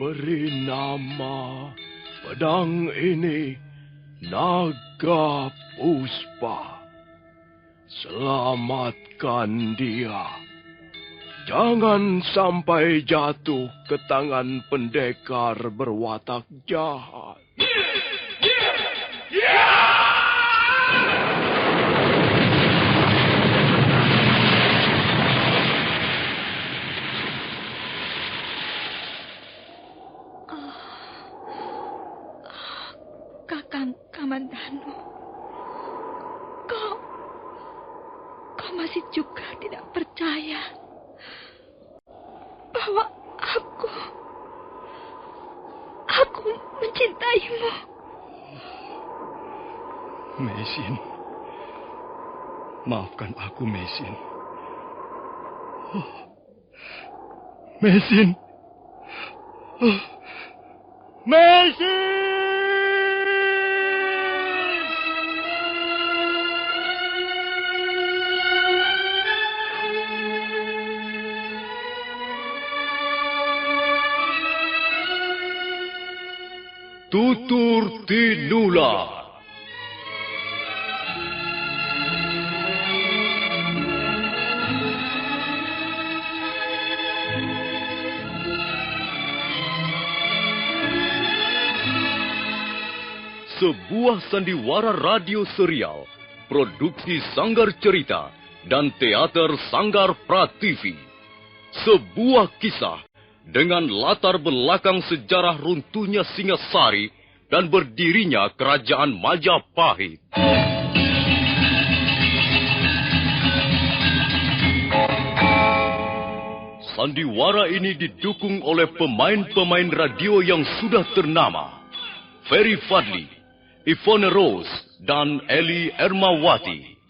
Beri nama pedang ini Naga Puspa. Selamatkan dia. Jangan sampai jatuh ke tangan pendekar berwatak jahat. Kakang Kamandanu, kau masih juga tidak percaya bahwa aku mencintaimu. Mesin, maafkan aku, Mesin. Mesin. Mesin! Tutur Tinula. Sebuah sandiwara radio serial, produksi Sanggar Cerita dan teater Sanggar Prativi. Sebuah kisah dengan latar belakang sejarah runtuhnya Singasari dan berdirinya Kerajaan Majapahit. Sandiwara ini didukung oleh pemain-pemain radio yang sudah ternama. Ferry Fadli, Ivone Rose, dan Eli Ermawati.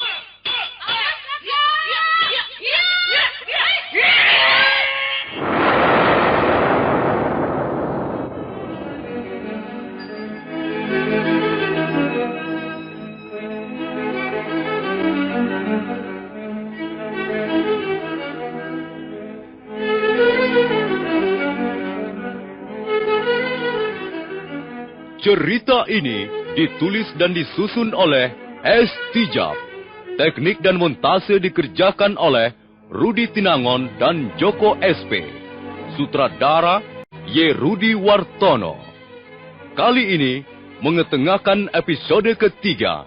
Cerita ini ditulis dan disusun oleh S. Tijab. Teknik dan montase dikerjakan oleh Rudi Tinangon dan Joko SP. Sutradara Y. Rudi Wartono. Kali ini mengetengahkan episode ketiga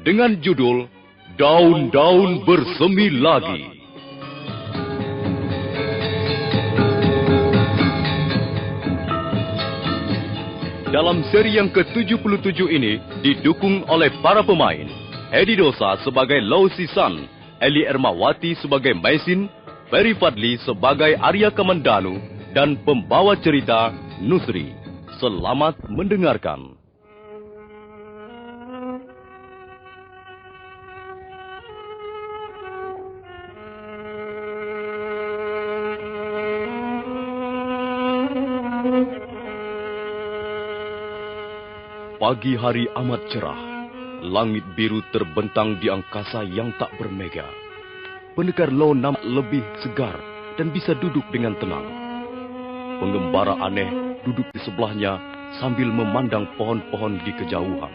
dengan judul Daun-Daun Bersemi Lagi. Dalam seri yang ke-77 ini didukung oleh para pemain. Hedi Dosa sebagai Lau Sisan, Eli Ermawati sebagai Mesin, Ferry Fadli sebagai Arya Kamandanu, dan pembawa cerita Nusri. Selamat mendengarkan. Pagi hari amat cerah, langit biru terbentang di angkasa yang tak bermega. Pendekar Lo nampak lebih segar dan bisa duduk dengan tenang. Pengembara aneh duduk di sebelahnya sambil memandang pohon-pohon di kejauhan.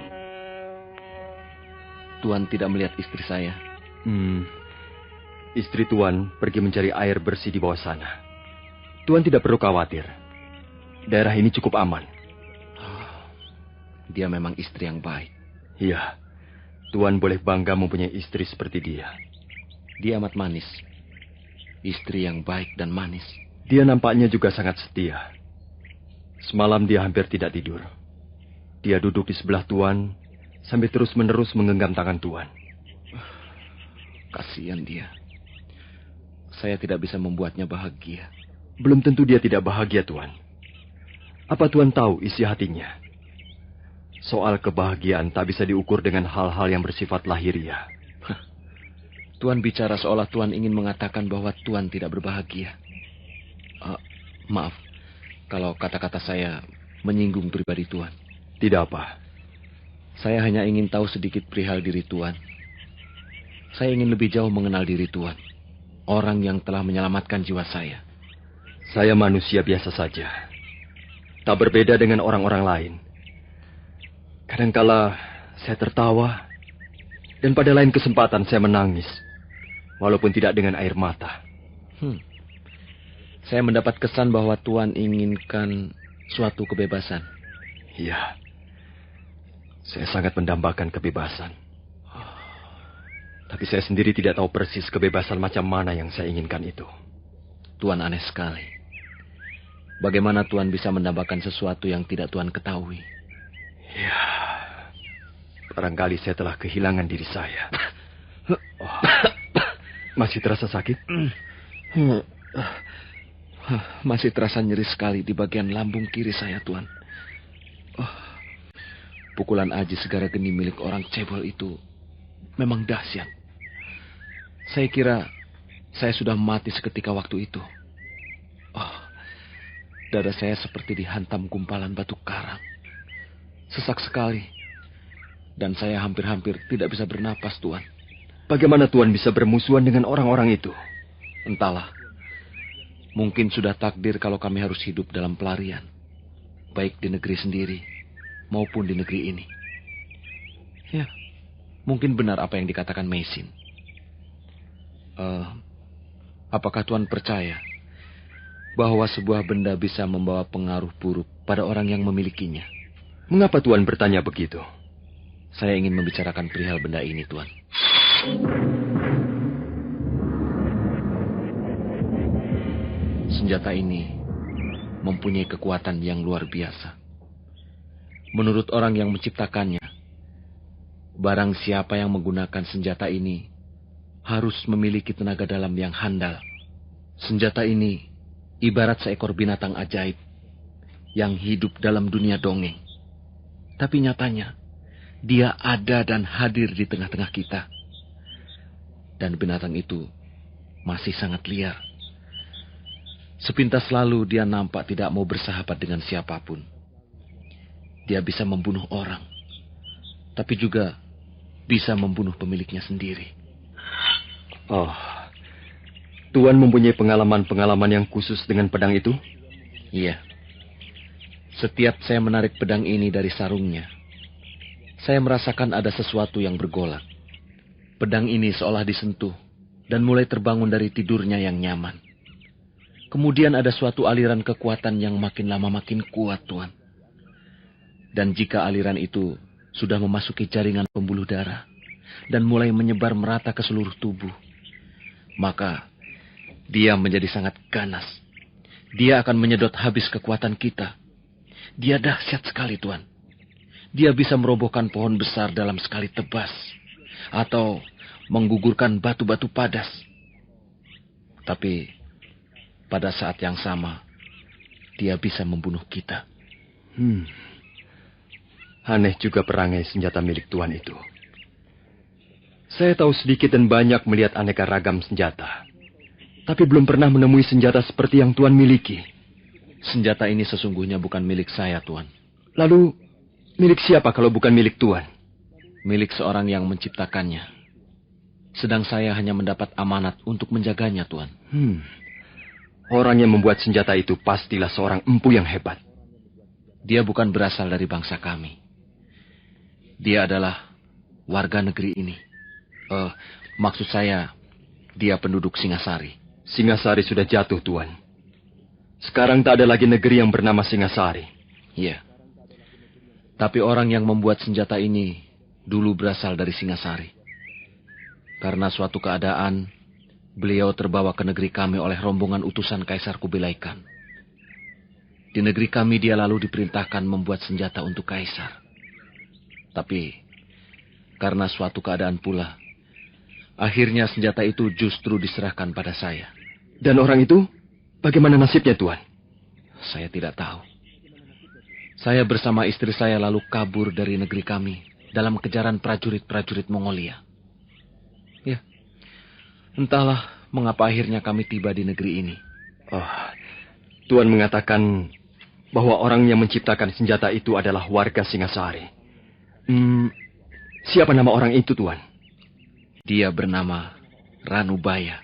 Tuan tidak melihat istri saya. Istri Tuan pergi mencari air bersih di bawah sana. Tuan tidak perlu khawatir. Daerah ini cukup aman. Dia memang istri yang baik. Iya, Tuan boleh bangga mempunyai istri seperti dia. Dia amat manis. Istri yang baik dan manis. Dia nampaknya juga sangat setia. Semalam dia hampir tidak tidur. Dia duduk di sebelah Tuan sambil terus-menerus menggenggam tangan Tuan. Kasihan dia. Saya tidak bisa membuatnya bahagia. Belum tentu dia tidak bahagia, Tuan. Apa Tuan tahu isi hatinya? Soal kebahagiaan tak bisa diukur dengan hal-hal yang bersifat lahiriah. Tuan bicara seolah Tuan ingin mengatakan bahwa Tuan tidak berbahagia. Maaf, kalau kata-kata saya menyinggung pribadi Tuan. Tidak apa. Saya hanya ingin tahu sedikit perihal diri Tuan. Saya ingin lebih jauh mengenal diri Tuan. Orang yang telah menyelamatkan jiwa saya. Saya manusia biasa saja. Tak berbeda dengan orang-orang lain. Kadangkala saya tertawa, dan pada lain kesempatan saya menangis, walaupun tidak dengan air mata. Saya mendapat kesan bahwa Tuan inginkan suatu kebebasan. Iya, saya sangat mendambakan kebebasan. Tapi saya sendiri tidak tahu persis kebebasan macam mana yang saya inginkan itu. Tuan aneh sekali. Bagaimana Tuan bisa mendambakan sesuatu yang tidak Tuan ketahui? Ya, barangkali saya telah kehilangan diri saya. Oh, masih terasa sakit? Masih terasa nyeri sekali di bagian lambung kiri saya, Tuan. Pukulan aji segara geni milik orang cebol itu memang dahsyat. Saya kira saya sudah mati seketika waktu itu. Dada saya seperti dihantam gumpalan batu karang. Sesak sekali. Dan saya hampir-hampir tidak bisa bernapas, Tuan. Bagaimana Tuan bisa bermusuhan dengan orang-orang itu? Entahlah. Mungkin sudah takdir kalau kami harus hidup dalam pelarian. Baik di negeri sendiri maupun di negeri ini. Ya, mungkin benar apa yang dikatakan Meisin. Apakah Tuan percaya bahwa sebuah benda bisa membawa pengaruh buruk pada orang yang memilikinya? Mengapa Tuan bertanya begitu? Saya ingin membicarakan perihal benda ini, Tuan. Senjata ini mempunyai kekuatan yang luar biasa. Menurut orang yang menciptakannya, barang siapa yang menggunakan senjata ini harus memiliki tenaga dalam yang handal. Senjata ini ibarat seekor binatang ajaib yang hidup dalam dunia dongeng. Tapi nyatanya, dia ada dan hadir di tengah-tengah kita. Dan binatang itu masih sangat liar. Sepintas lalu dia nampak tidak mau bersahabat dengan siapapun. Dia bisa membunuh orang, tapi juga bisa membunuh pemiliknya sendiri. Oh, Tuan mempunyai pengalaman-pengalaman yang khusus dengan pedang itu? Iya. Setiap saya menarik pedang ini dari sarungnya, saya merasakan ada sesuatu yang bergolak. Pedang ini seolah disentuh dan mulai terbangun dari tidurnya yang nyaman. Kemudian ada suatu aliran kekuatan yang makin lama makin kuat, Tuan. Dan jika aliran itu sudah memasuki jaringan pembuluh darah dan mulai menyebar merata ke seluruh tubuh, maka dia menjadi sangat ganas. Dia akan menyedot habis kekuatan kita. Dia dahsyat sekali, Tuan. Dia bisa merobohkan pohon besar dalam sekali tebas, atau menggugurkan batu-batu padas. Tapi pada saat yang sama, dia bisa membunuh kita. Aneh juga perangai senjata milik Tuan itu. Saya tahu sedikit dan banyak melihat aneka ragam senjata, tapi belum pernah menemui senjata seperti yang Tuan miliki. Senjata ini sesungguhnya bukan milik saya, Tuan. Lalu, milik siapa kalau bukan milik Tuan? Milik seorang yang menciptakannya. Sedang saya hanya mendapat amanat untuk menjaganya, Tuan. Orang yang membuat senjata itu pastilah seorang empu yang hebat. Dia bukan berasal dari bangsa kami. Dia adalah warga negeri ini. Maksud saya, dia penduduk Singasari. Singasari sudah jatuh, Tuan. Sekarang tak ada lagi negeri yang bernama Singasari. Iya. Tapi orang yang membuat senjata ini dulu berasal dari Singasari. Karena suatu keadaan, beliau terbawa ke negeri kami oleh rombongan utusan Kaisar Kubilai Khan. Di negeri kami dia lalu diperintahkan membuat senjata untuk Kaisar. Tapi karena suatu keadaan pula, akhirnya senjata itu justru diserahkan pada saya. Dan orang itu, bagaimana nasibnya, Tuan? Saya tidak tahu. Saya bersama istri saya lalu kabur dari negeri kami dalam kejaran prajurit-prajurit Mongolia. Ya, entahlah mengapa akhirnya kami tiba di negeri ini. Tuan mengatakan bahwa orang yang menciptakan senjata itu adalah warga Singasari. Siapa nama orang itu, Tuan? Dia bernama Ranubaya.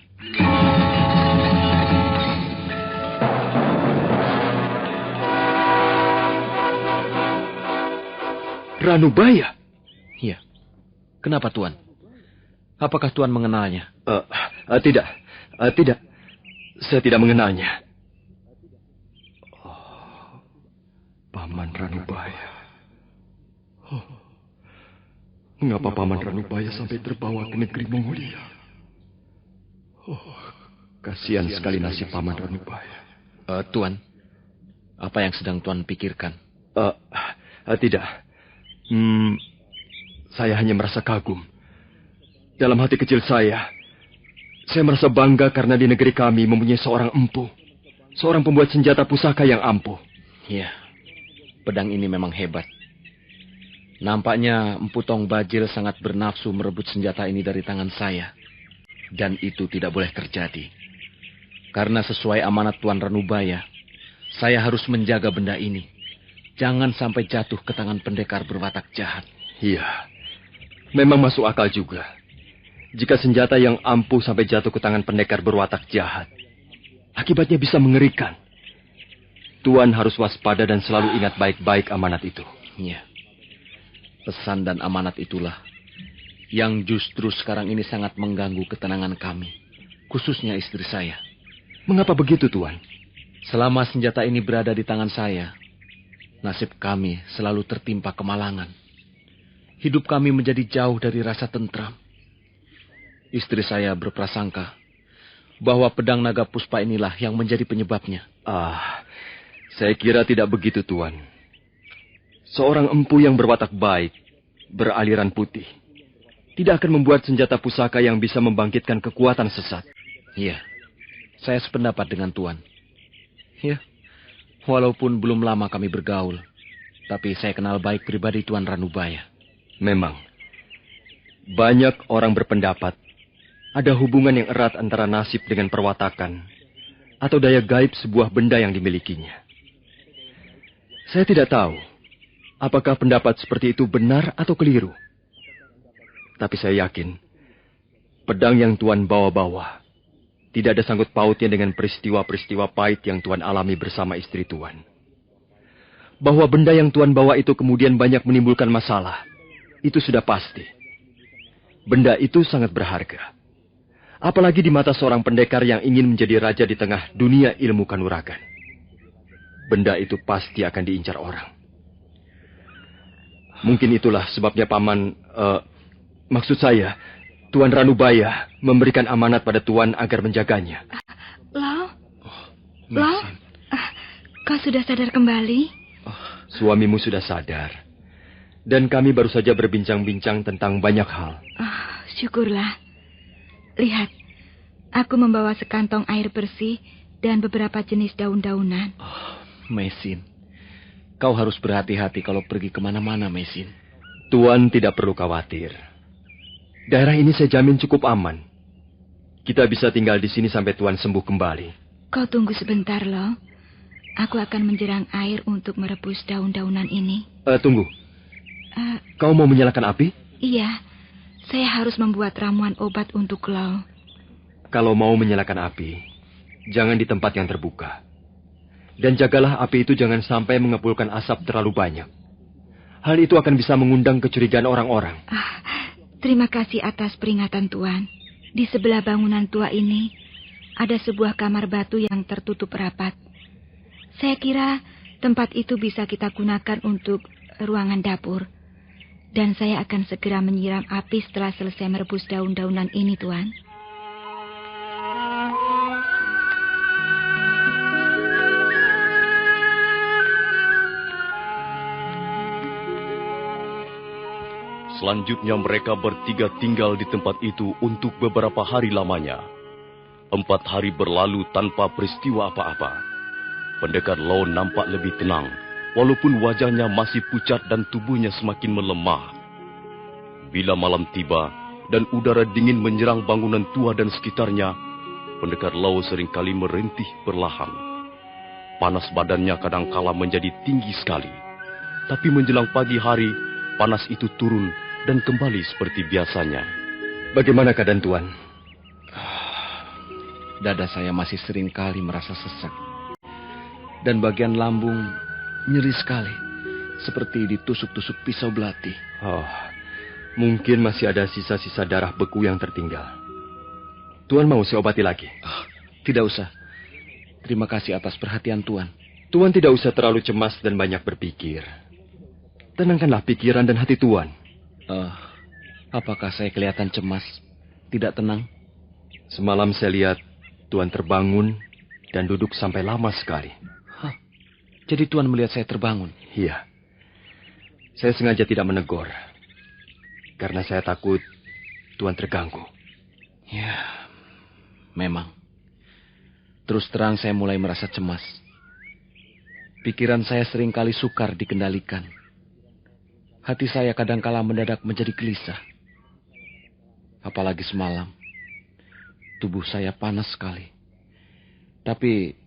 Ranubaya? Iya. Kenapa, Tuan? Apakah Tuan mengenalnya? Tidak. Tidak. Saya tidak mengenalnya. Oh, Paman Ranubaya. Oh, mengapa Paman Ranubaya sampai terbawa ke negeri Mongolia? Oh, kasihan sekali nasib Paman Ranubaya. Tuan, apa yang sedang Tuan pikirkan? Tidak. Saya hanya merasa kagum. Dalam hati kecil saya merasa bangga karena di negeri kami mempunyai seorang empu. Seorang pembuat senjata pusaka yang ampuh. Iya, pedang ini memang hebat. Nampaknya Empu Tong Bajil sangat bernafsu merebut senjata ini dari tangan saya. Dan itu tidak boleh terjadi. Karena sesuai amanat Tuan Ranubaya, saya harus menjaga benda ini. Jangan sampai jatuh ke tangan pendekar berwatak jahat. Iya, memang masuk akal juga. Jika senjata yang ampuh sampai jatuh ke tangan pendekar berwatak jahat, akibatnya bisa mengerikan. Tuan harus waspada dan selalu ingat baik-baik amanat itu. Iya, pesan dan amanat itulah yang justru sekarang ini sangat mengganggu ketenangan kami, khususnya istri saya. Mengapa begitu, Tuan? Selama senjata ini berada di tangan saya, nasib kami selalu tertimpa kemalangan. Hidup kami menjadi jauh dari rasa tentram. Istri saya berprasangka bahwa pedang naga puspa inilah yang menjadi penyebabnya. Saya kira tidak begitu, Tuan. Seorang empu yang berwatak baik, beraliran putih, tidak akan membuat senjata pusaka yang bisa membangkitkan kekuatan sesat. Iya. Saya sependapat dengan Tuan. Ya, walaupun belum lama kami bergaul, tapi saya kenal baik pribadi Tuan Ranubaya. Memang, banyak orang berpendapat ada hubungan yang erat antara nasib dengan perwatakan atau daya gaib sebuah benda yang dimilikinya. Saya tidak tahu apakah pendapat seperti itu benar atau keliru. Tapi saya yakin, pedang yang Tuan bawa-bawa tidak ada sangkut pautnya dengan peristiwa-peristiwa pahit yang Tuan alami bersama istri Tuan. Bahwa benda yang Tuan bawa itu kemudian banyak menimbulkan masalah, itu sudah pasti. Benda itu sangat berharga. Apalagi di mata seorang pendekar yang ingin menjadi raja di tengah dunia ilmu kanuragan. Benda itu pasti akan diincar orang. Mungkin itulah sebabnya Paman, maksud saya, Tuan Ranubaya memberikan amanat pada Tuan agar menjaganya. Lau? Lau? Kau sudah sadar kembali? Suamimu sudah sadar. Dan kami baru saja berbincang-bincang tentang banyak hal. Syukurlah. Lihat, aku membawa sekantong air bersih dan beberapa jenis daun-daunan. Mesin, kau harus berhati-hati kalau pergi kemana-mana, Mesin. Tuan tidak perlu khawatir. Daerah ini saya jamin cukup aman. Kita bisa tinggal di sini sampai Tuan sembuh kembali. Kau tunggu sebentar, Lo. Aku akan menjerang air untuk merebus daun-daunan ini. Tunggu. Kau mau menyalakan api? Iya, saya harus membuat ramuan obat untuk Lo. Kalau mau menyalakan api, jangan di tempat yang terbuka. Dan jagalah api itu jangan sampai mengepulkan asap terlalu banyak. Hal itu akan bisa mengundang kecurigaan orang-orang. Terima kasih atas peringatan Tuan. Di sebelah bangunan tua ini, ada sebuah kamar batu yang tertutup rapat. Saya kira tempat itu bisa kita gunakan untuk ruangan dapur. Dan saya akan segera menyiram api setelah selesai merebus daun-daunan ini, Tuan. Selanjutnya mereka bertiga tinggal di tempat itu untuk beberapa hari lamanya. 4 hari berlalu tanpa peristiwa apa-apa. Pendekar Lau nampak lebih tenang, walaupun wajahnya masih pucat dan tubuhnya semakin melemah. Bila malam tiba dan udara dingin menyerang bangunan tua dan sekitarnya, pendekar Lau seringkali merintih perlahan. Panas badannya kadangkala menjadi tinggi sekali. Tapi menjelang pagi hari, panas itu turun dan kembali seperti biasanya. Bagaimana keadaan Tuan? Dada saya masih sering kali merasa sesak. Dan bagian lambung nyeri sekali. seperti ditusuk-tusuk pisau belati. Oh, mungkin masih ada sisa-sisa darah beku yang tertinggal. Tuan mau saya obati lagi? Oh, tidak usah. Terima kasih atas perhatian Tuan. Tuan tidak usah terlalu cemas dan banyak berpikir. Tenangkanlah pikiran dan hati Tuan. Apakah saya kelihatan cemas, tidak tenang? Semalam saya lihat Tuan terbangun dan duduk sampai lama sekali. Jadi Tuan melihat saya terbangun? Iya. Saya sengaja tidak menegur. Karena saya takut Tuan terganggu. Ya, memang. Terus terang saya mulai merasa cemas. Pikiran saya seringkali sukar dikendalikan. Hati saya kadangkala mendadak menjadi gelisah. Apalagi semalam. Tubuh saya panas sekali. Tapi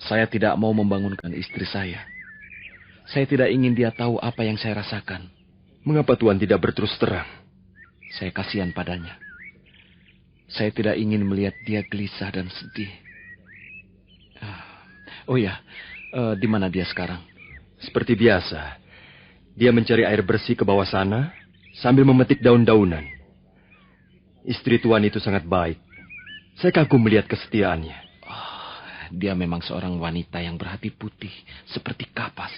saya tidak mau membangunkan istri saya. Saya tidak ingin dia tahu apa yang saya rasakan. Mengapa Tuan tidak berterus terang? Saya kasihan padanya. Saya tidak ingin melihat dia gelisah dan sedih. Oh ya, di mana dia sekarang? Seperti biasa. Dia mencari air bersih ke bawah sana sambil memetik daun-daunan. Istri Tuan itu sangat baik. Saya kagum melihat kesetiaannya. Dia memang seorang wanita yang berhati putih, seperti kapas.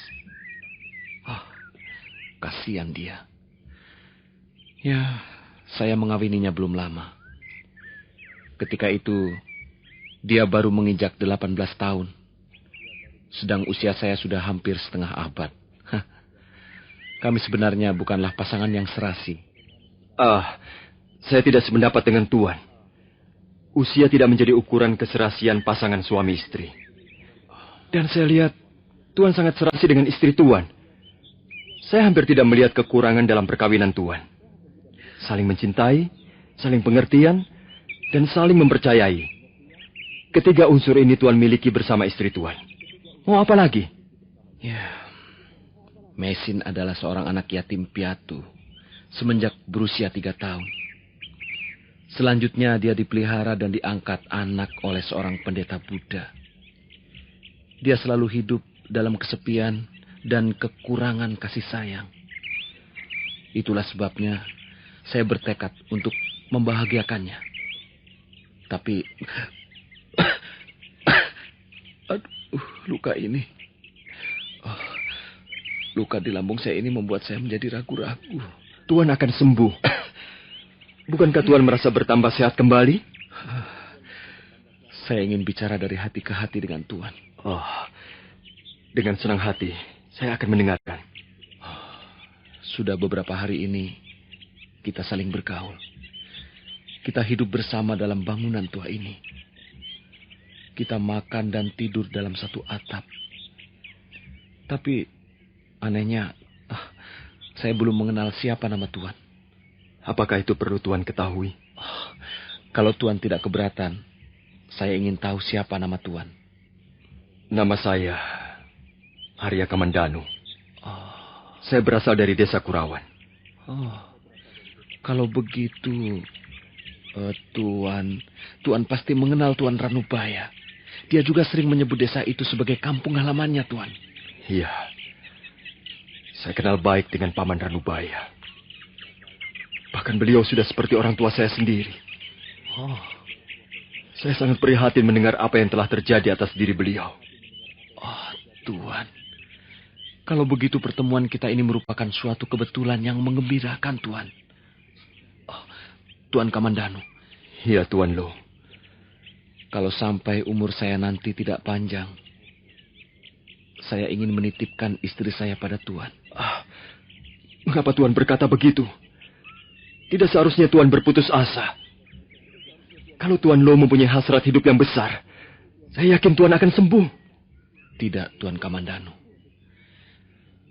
Kasihan dia. Ya, saya mengawininya belum lama. Ketika itu, dia baru menginjak 18 tahun. Sedang usia saya sudah hampir setengah abad. Kami sebenarnya bukanlah pasangan yang serasi. Saya tidak sependapat dengan Tuan. Usia tidak menjadi ukuran keserasian pasangan suami istri. Dan saya lihat Tuan sangat serasi dengan istri Tuan. Saya hampir tidak melihat kekurangan dalam perkawinan Tuan. Saling mencintai, saling pengertian, dan saling mempercayai. Ketiga unsur ini Tuan miliki bersama istri Tuan. Mau apa lagi? Ya, Mesin adalah seorang anak yatim piatu semenjak berusia 3 tahun. Selanjutnya dia dipelihara dan diangkat anak oleh seorang pendeta Buddha. Dia selalu hidup dalam kesepian dan kekurangan kasih sayang. Itulah sebabnya saya bertekad untuk membahagiakannya. Tapi, luka ini. Luka di lambung saya ini membuat saya menjadi ragu-ragu. Tuan akan sembuh. Bukankah Tuan merasa bertambah sehat kembali? Saya ingin bicara dari hati ke hati dengan Tuan. Dengan senang hati, saya akan mendengarkan. Sudah beberapa hari ini, kita saling bergaul. Kita hidup bersama dalam bangunan tua ini. Kita makan dan tidur dalam satu atap. Tapi, anehnya, saya belum mengenal siapa nama Tuan. Apakah itu perlu Tuan ketahui? Kalau Tuan tidak keberatan, saya ingin tahu siapa nama Tuan. Nama saya Arya Kamandanu. Saya berasal dari desa Kurawan. Kalau begitu, Tuan pasti mengenal Tuan Ranubaya. Dia juga sering menyebut desa itu sebagai kampung halamannya, Tuan. Iya. Saya kenal baik dengan Paman Ranubaya. Bahkan beliau sudah seperti orang tua saya sendiri. Saya sangat prihatin mendengar apa yang telah terjadi atas diri beliau. Tuan. Kalau begitu pertemuan kita ini merupakan suatu kebetulan yang menggembirakan, Tuan. Tuan Kamandanu. Iya, Tuan Lo. Kalau sampai umur saya nanti tidak panjang, saya ingin menitipkan istri saya pada Tuan. Mengapa Tuan berkata begitu? Tidak seharusnya Tuan berputus asa. Kalau Tuan Lo mempunyai hasrat hidup yang besar, saya yakin Tuan akan sembuh. Tidak, Tuan Kamandanu.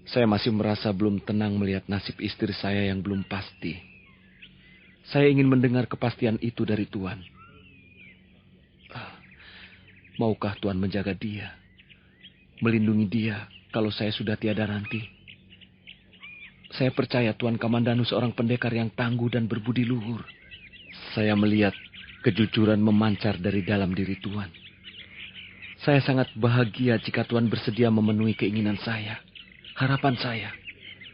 Saya masih merasa belum tenang melihat nasib istri saya yang belum pasti. Saya ingin mendengar kepastian itu dari Tuan. Maukah Tuan menjaga dia? Melindungi dia kalau saya sudah tiada nanti? Saya percaya Tuan Kamandanu seorang pendekar yang tangguh dan berbudi luhur. Saya melihat kejujuran memancar dari dalam diri Tuan. Saya sangat bahagia jika Tuan bersedia memenuhi keinginan saya, harapan saya.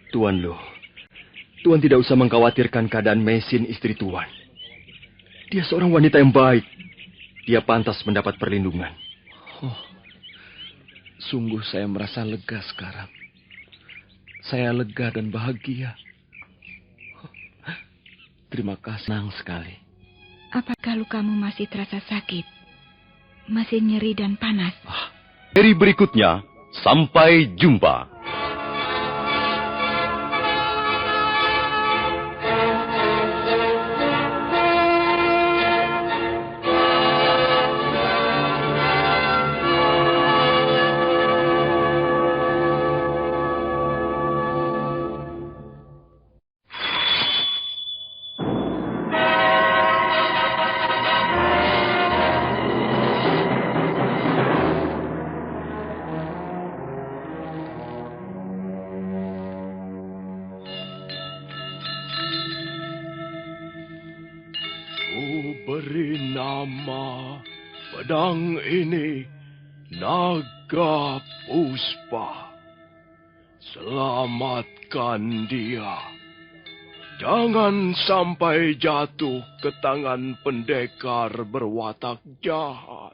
Tuan Lo, Tuan tidak usah mengkhawatirkan keadaan Mesin istri Tuan. Dia seorang wanita yang baik. Dia pantas mendapat perlindungan. Oh, sungguh saya merasa lega sekarang. Saya lega dan bahagia. Terima kasih, senang sekali. Apakah lukamu masih terasa sakit? Masih nyeri dan panas? Seri berikutnya, sampai jumpa. Beri nama pedang ini Naga Puspa. Selamatkan dia. Jangan sampai jatuh ke tangan pendekar berwatak jahat.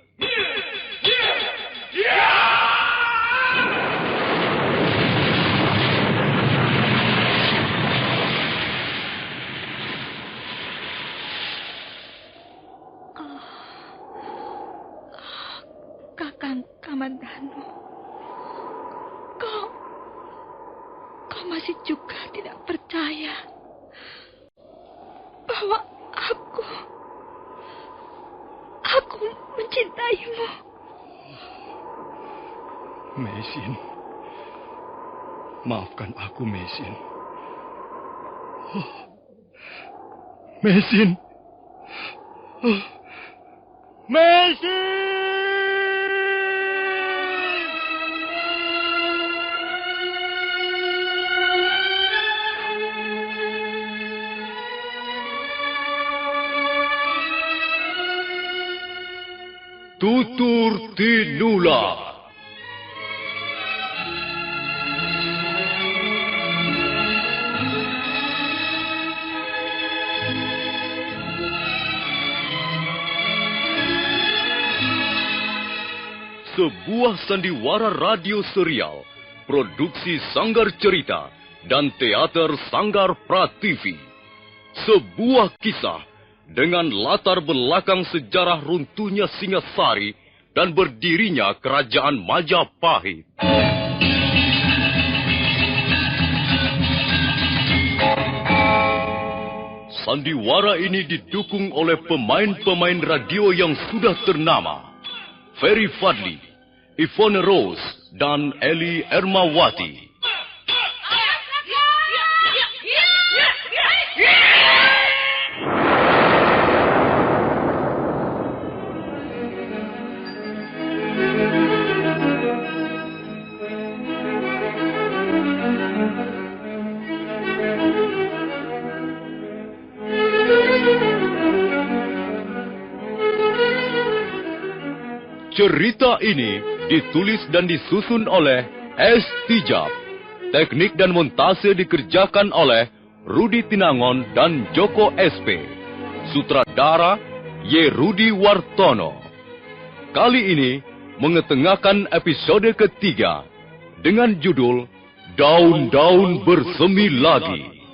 Kakang Kamandanu, kau masih juga tidak percaya bahwa aku mencintaimu. Mesin, maafkan aku, Mesin. Mesin. Mesin! Tutur Tinula. Sebuah sandiwara radio serial, produksi Sanggar Cerita dan teater Sanggar Prativi. Sebuah kisah dengan latar belakang sejarah runtuhnya Singasari dan berdirinya Kerajaan Majapahit. Sandiwara ini didukung oleh pemain-pemain radio yang sudah ternama. Ferry Fadli, Yvonne Rose, dan Eli Ermawati. Cerita ini ditulis dan disusun oleh S. Tijab. Teknik dan montase dikerjakan oleh Rudi Tinangon dan Joko SP. Sutradara Y. Rudi Wartono. Kali ini mengetengahkan episode ketiga dengan judul Daun-Daun Bersemi Lagi.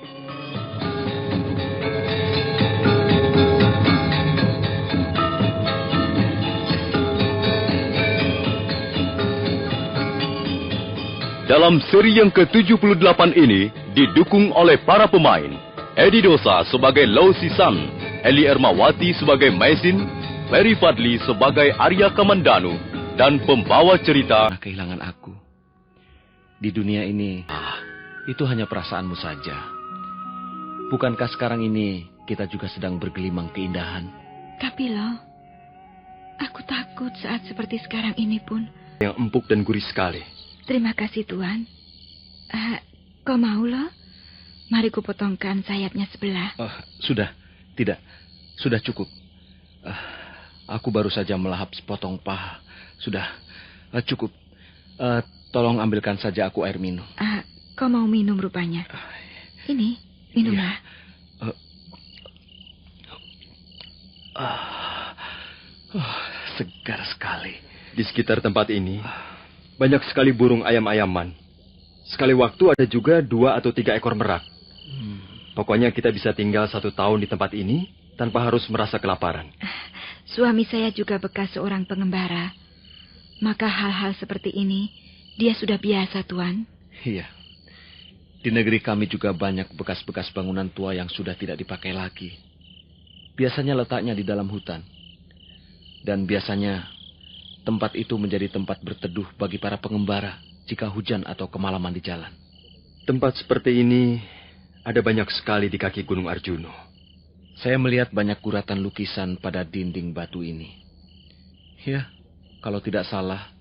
Dalam seri yang ke-78 ini didukung oleh para pemain Edi Dosa sebagai Lau Sisan, Eli Ermawati sebagai Mesin, Ferry Fadli sebagai Arya Kamandanu, dan pembawa cerita Kehilangan aku. Di dunia ini, itu hanya perasaanmu saja. Bukankah sekarang ini kita juga sedang bergelimang keindahan? Tapi loh, aku takut saat seperti sekarang ini pun. Yang empuk dan gurih sekali. Terima kasih, Tuan. Kau mau loh? Mari kupotongkan sayapnya sebelah. Sudah, tidak. Sudah cukup. Aku baru saja melahap sepotong paha. Sudah, cukup. Tolong ambilkan saja aku air minum. Kau mau minum rupanya. Ini, minumlah. Segar sekali. Di sekitar tempat ini, banyak sekali burung ayam-ayaman. Sekali waktu ada juga 2 atau 3 ekor merak. Pokoknya kita bisa tinggal 1 tahun di tempat ini tanpa harus merasa kelaparan. Suami saya juga bekas seorang pengembara. Maka hal-hal seperti ini, dia sudah biasa, Tuan. Iya. Di negeri kami juga banyak bekas-bekas bangunan tua yang sudah tidak dipakai lagi. Biasanya letaknya di dalam hutan. Dan biasanya tempat itu menjadi tempat berteduh bagi para pengembara jika hujan atau kemalaman di jalan. Tempat seperti ini ada banyak sekali di kaki Gunung Arjuno. Saya melihat banyak guratan lukisan pada dinding batu ini. Ya, kalau tidak salah,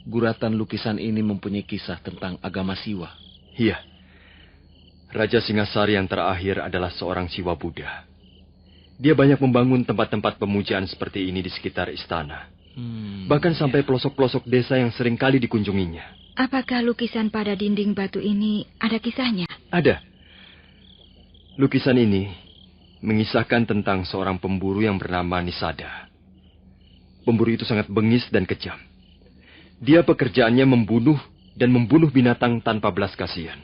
guratan lukisan ini mempunyai kisah tentang agama Siwa. Iya. Raja Singasari yang terakhir adalah seorang Siwa Buddha. Dia banyak membangun tempat-tempat pemujaan seperti ini di sekitar istana. Bahkan sampai pelosok-pelosok desa yang sering kali dikunjunginya. Apakah lukisan pada dinding batu ini ada kisahnya? Ada. Lukisan ini mengisahkan tentang seorang pemburu yang bernama Nisada. Pemburu itu sangat bengis dan kejam. Dia pekerjaannya membunuh dan membunuh binatang tanpa belas kasihan.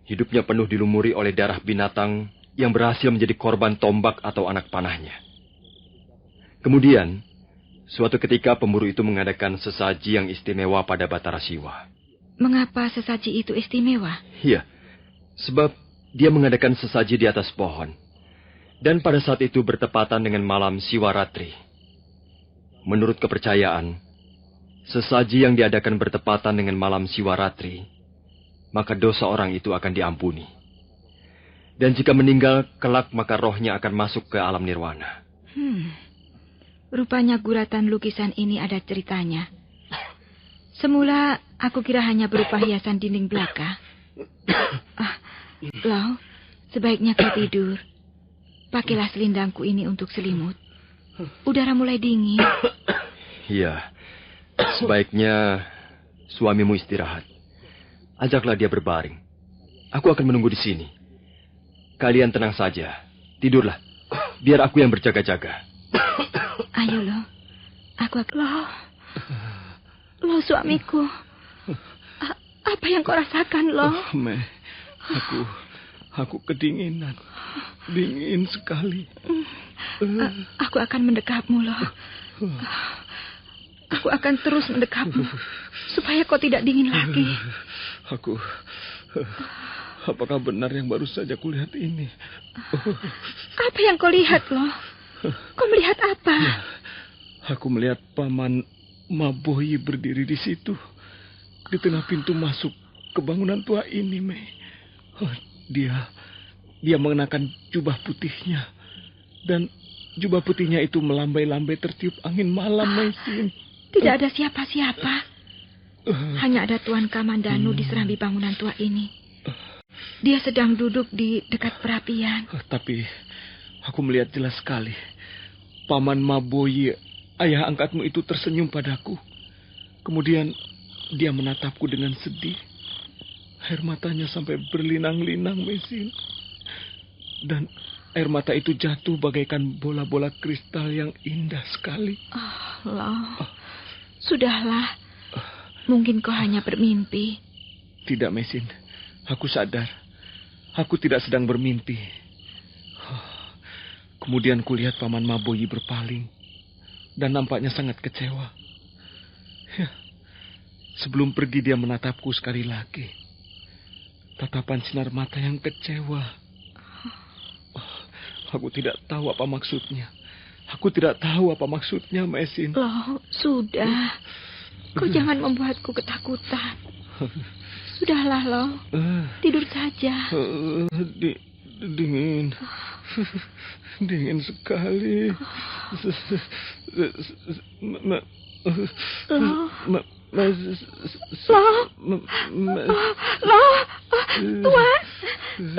Hidupnya penuh dilumuri oleh darah binatang yang berhasil menjadi korban tombak atau anak panahnya. Kemudian, suatu ketika pemburu itu mengadakan sesaji yang istimewa pada Batara Siwa. Mengapa sesaji itu istimewa? Iya, sebab dia mengadakan sesaji di atas pohon. Dan pada saat itu bertepatan dengan malam Siwaratri. Menurut kepercayaan, sesaji yang diadakan bertepatan dengan malam Siwaratri, maka dosa orang itu akan diampuni. Dan jika meninggal, kelak maka rohnya akan masuk ke alam nirwana. Rupanya guratan lukisan ini ada ceritanya. Semula aku kira hanya berupa hiasan dinding belaka. Lau, sebaiknya kau tidur. Pakailah selindangku ini untuk selimut. Udara mulai dingin. Iya, sebaiknya suamimu istirahat. Ajaklah dia berbaring. Aku akan menunggu di sini. Kalian tenang saja. Tidurlah. Biar aku yang berjaga-jaga. Ayo, Lo. Aku akan... Lo, suamiku. Apa yang kau rasakan, Lo? Mei, aku kedinginan. Dingin sekali. Aku akan mendekapmu, Lo. Aku akan terus mendekapmu. Supaya kau tidak dingin lagi. Apakah benar yang baru saja kulihat ini? Apa yang kau lihat, Lo? Kau melihat apa? Aku melihat Paman Maboyi berdiri di situ. Di tengah pintu masuk ke bangunan tua ini, Mei. Dia mengenakan jubah putihnya. Dan jubah putihnya itu melambai-lambai tertiup angin malam, Meisin. Tidak ada siapa-siapa. Hanya ada Tuan Kamandanu di serambi bangunan tua ini. Dia sedang duduk di dekat perapian. Tapi aku melihat jelas sekali. Paman Maboyi, ayah angkatmu itu tersenyum padaku. Kemudian dia menatapku dengan sedih. Air matanya sampai berlinang-linang, Meisin. Dan air mata itu jatuh bagaikan bola-bola kristal yang indah sekali. Allah. Sudahlah. Mungkin kau hanya bermimpi. Tidak, Meisin. Aku sadar. Aku tidak sedang bermimpi. Kemudian kulihat Paman Maboyi berpaling. Dan nampaknya sangat kecewa. Sebelum pergi dia menatapku sekali lagi. Tatapan sinar mata yang kecewa. Aku tidak tahu apa maksudnya. Aku tidak tahu apa maksudnya, Meisin. Loh, sudah. Kau jangan membuatku ketakutan. Sudahlah, Lo. Tidur saja. Dingin. Dingin sekali.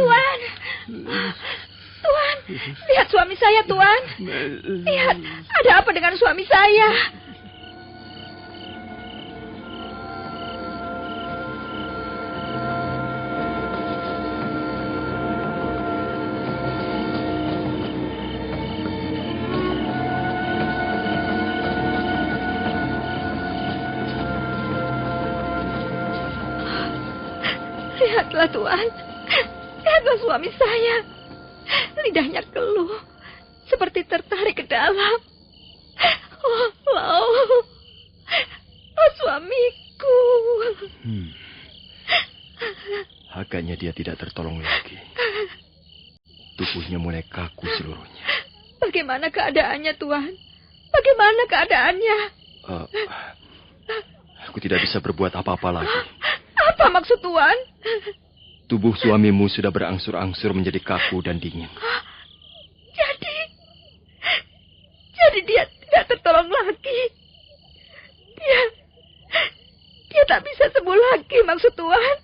Tuan. Tuan, lihat suami saya, Tuan. Lihat, ada apa dengan suami saya? Lihatlah Tuan. Lihatlah suami saya. Lidahnya keluh. Seperti tertarik ke dalam. Oh, suamiku. Agaknya dia tidak tertolong lagi. Tubuhnya mulai kaku seluruhnya. Bagaimana keadaannya, Tuan? Bagaimana keadaannya? Aku tidak bisa berbuat apa-apa lagi. Apa maksud Tuan? Tubuh suamimu sudah berangsur-angsur menjadi kaku dan dingin. Jadi dia tidak tertolong lagi. Dia tak bisa sembuh lagi, maksud Tuan.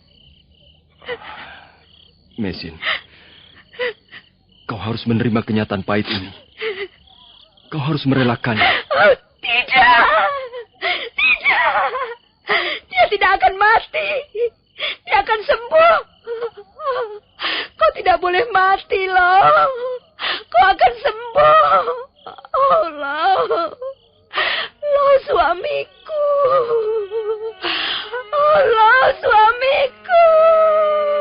Mesin, kau harus menerima kenyataan pahit ini. Kau harus merelakannya. Oh, tidak. Dia tidak akan mati. Dia akan sembuh. Kau tidak boleh mati, loh. Kau akan sembuh. Oh, loh. Loh, suamiku. Oh, loh, suamiku.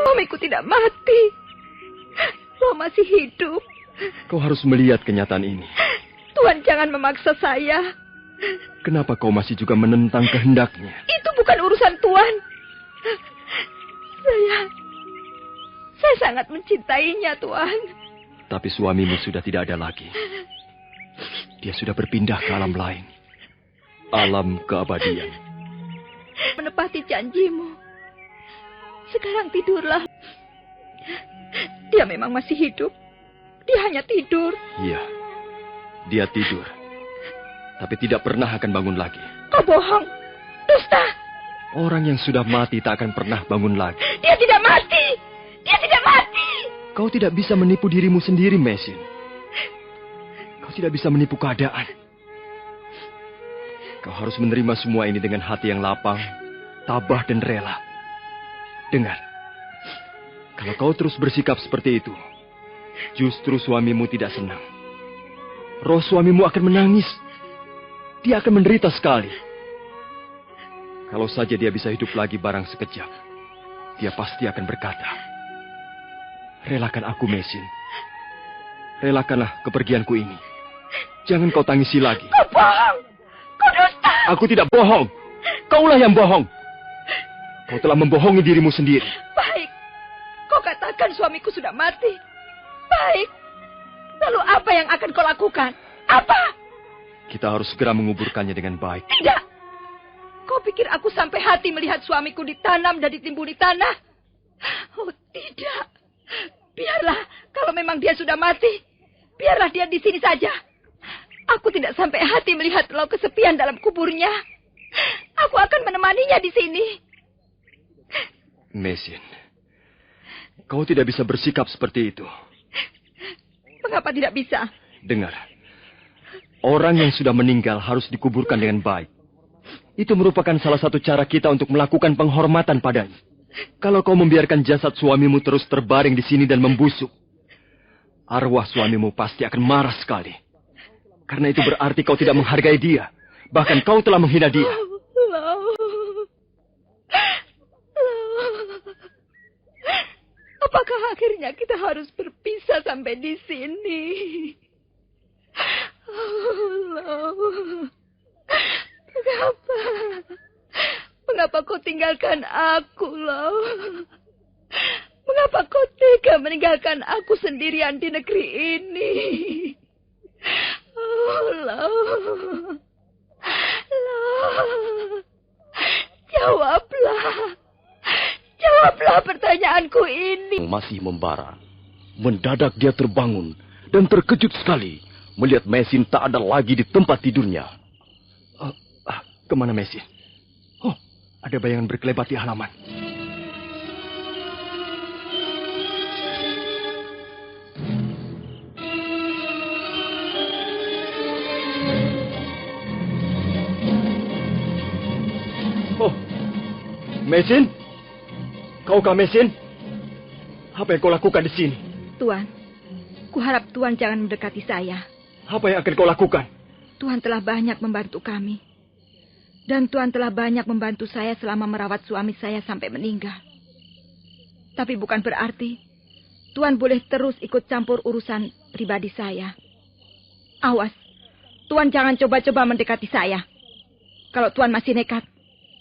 Suamiku tidak mati. Loh, masih hidup. Kau harus melihat kenyataan ini. Tuhan jangan memaksa saya. Kenapa kau masih juga menentang kehendaknya? Itu bukan urusan Tuhan. Saya sangat mencintainya, Tuhan. Tapi suamimu sudah tidak ada lagi. Dia sudah berpindah ke alam lain. Alam keabadian. Menepati janjimu. Sekarang tidurlah. Dia memang masih hidup. Dia hanya tidur. Iya, dia tidur. Tapi tidak pernah akan bangun lagi. Kau bohong. Dusta. Orang yang sudah mati tak akan pernah bangun lagi. Dia tidak mati. Dia tidak mati. Kau tidak bisa menipu dirimu sendiri, Mesin. Kau tidak bisa menipu keadaan. Kau harus menerima semua ini dengan hati yang lapang, tabah dan rela. Dengar. Kalau kau terus bersikap seperti itu, justru suamimu tidak senang. Roh suamimu akan menangis. Dia akan menderita sekali. Kalau saja dia bisa hidup lagi barang sekejap, dia pasti akan berkata, relakan aku, Mesin. Relakanlah kepergianku ini. Jangan kau tangisi lagi. Kau bohong. Kau dusta. Aku tidak bohong. Kaulah yang bohong. Kau telah membohongi dirimu sendiri. Baik. Kau katakan suamiku sudah mati. Baik. Lalu apa yang akan kau lakukan? Apa? Kita harus segera menguburkannya dengan baik. Tidak. Kau pikir aku sampai hati melihat suamiku ditanam dan ditimbun di tanah? Oh, tidak. Biarlah, kalau memang dia sudah mati, biarlah dia di sini saja. Aku tidak sampai hati melihat lau kesepian dalam kuburnya. Aku akan menemaninya di sini. Mesin, kau tidak bisa bersikap seperti itu. Mengapa tidak bisa? Dengar, orang yang sudah meninggal harus dikuburkan dengan baik. Itu merupakan salah satu cara kita untuk melakukan penghormatan padanya. Kalau kau membiarkan jasad suamimu terus terbaring di sini dan membusuk, arwah suamimu pasti akan marah sekali. Karena itu berarti kau tidak menghargai dia. Bahkan kau telah menghina dia. Apakah akhirnya kita harus berpisah sampai di sini? Mengapa? Mengapa kau tinggalkan aku, Lau? Mengapa kau tega meninggalkan aku sendirian di negeri ini? Oh, Lau. Lau. Jawablah. Jawablah pertanyaanku ini. Masih membara. Mendadak dia terbangun dan terkejut sekali melihat Mesin tak ada lagi di tempat tidurnya. Kemana Mesin? Oh, ada bayangan berkelebat di halaman. Oh, Mesin? Kaukah Mesin? Apa yang kau lakukan di sini? Tuan, kuharap Tuan jangan mendekati saya. Apa yang akan kau lakukan? Tuan telah banyak membantu kami. Dan Tuan telah banyak membantu saya selama merawat suami saya sampai meninggal. Tapi bukan berarti Tuan boleh terus ikut campur urusan pribadi saya. Awas, Tuan jangan coba-coba mendekati saya. Kalau Tuan masih nekat,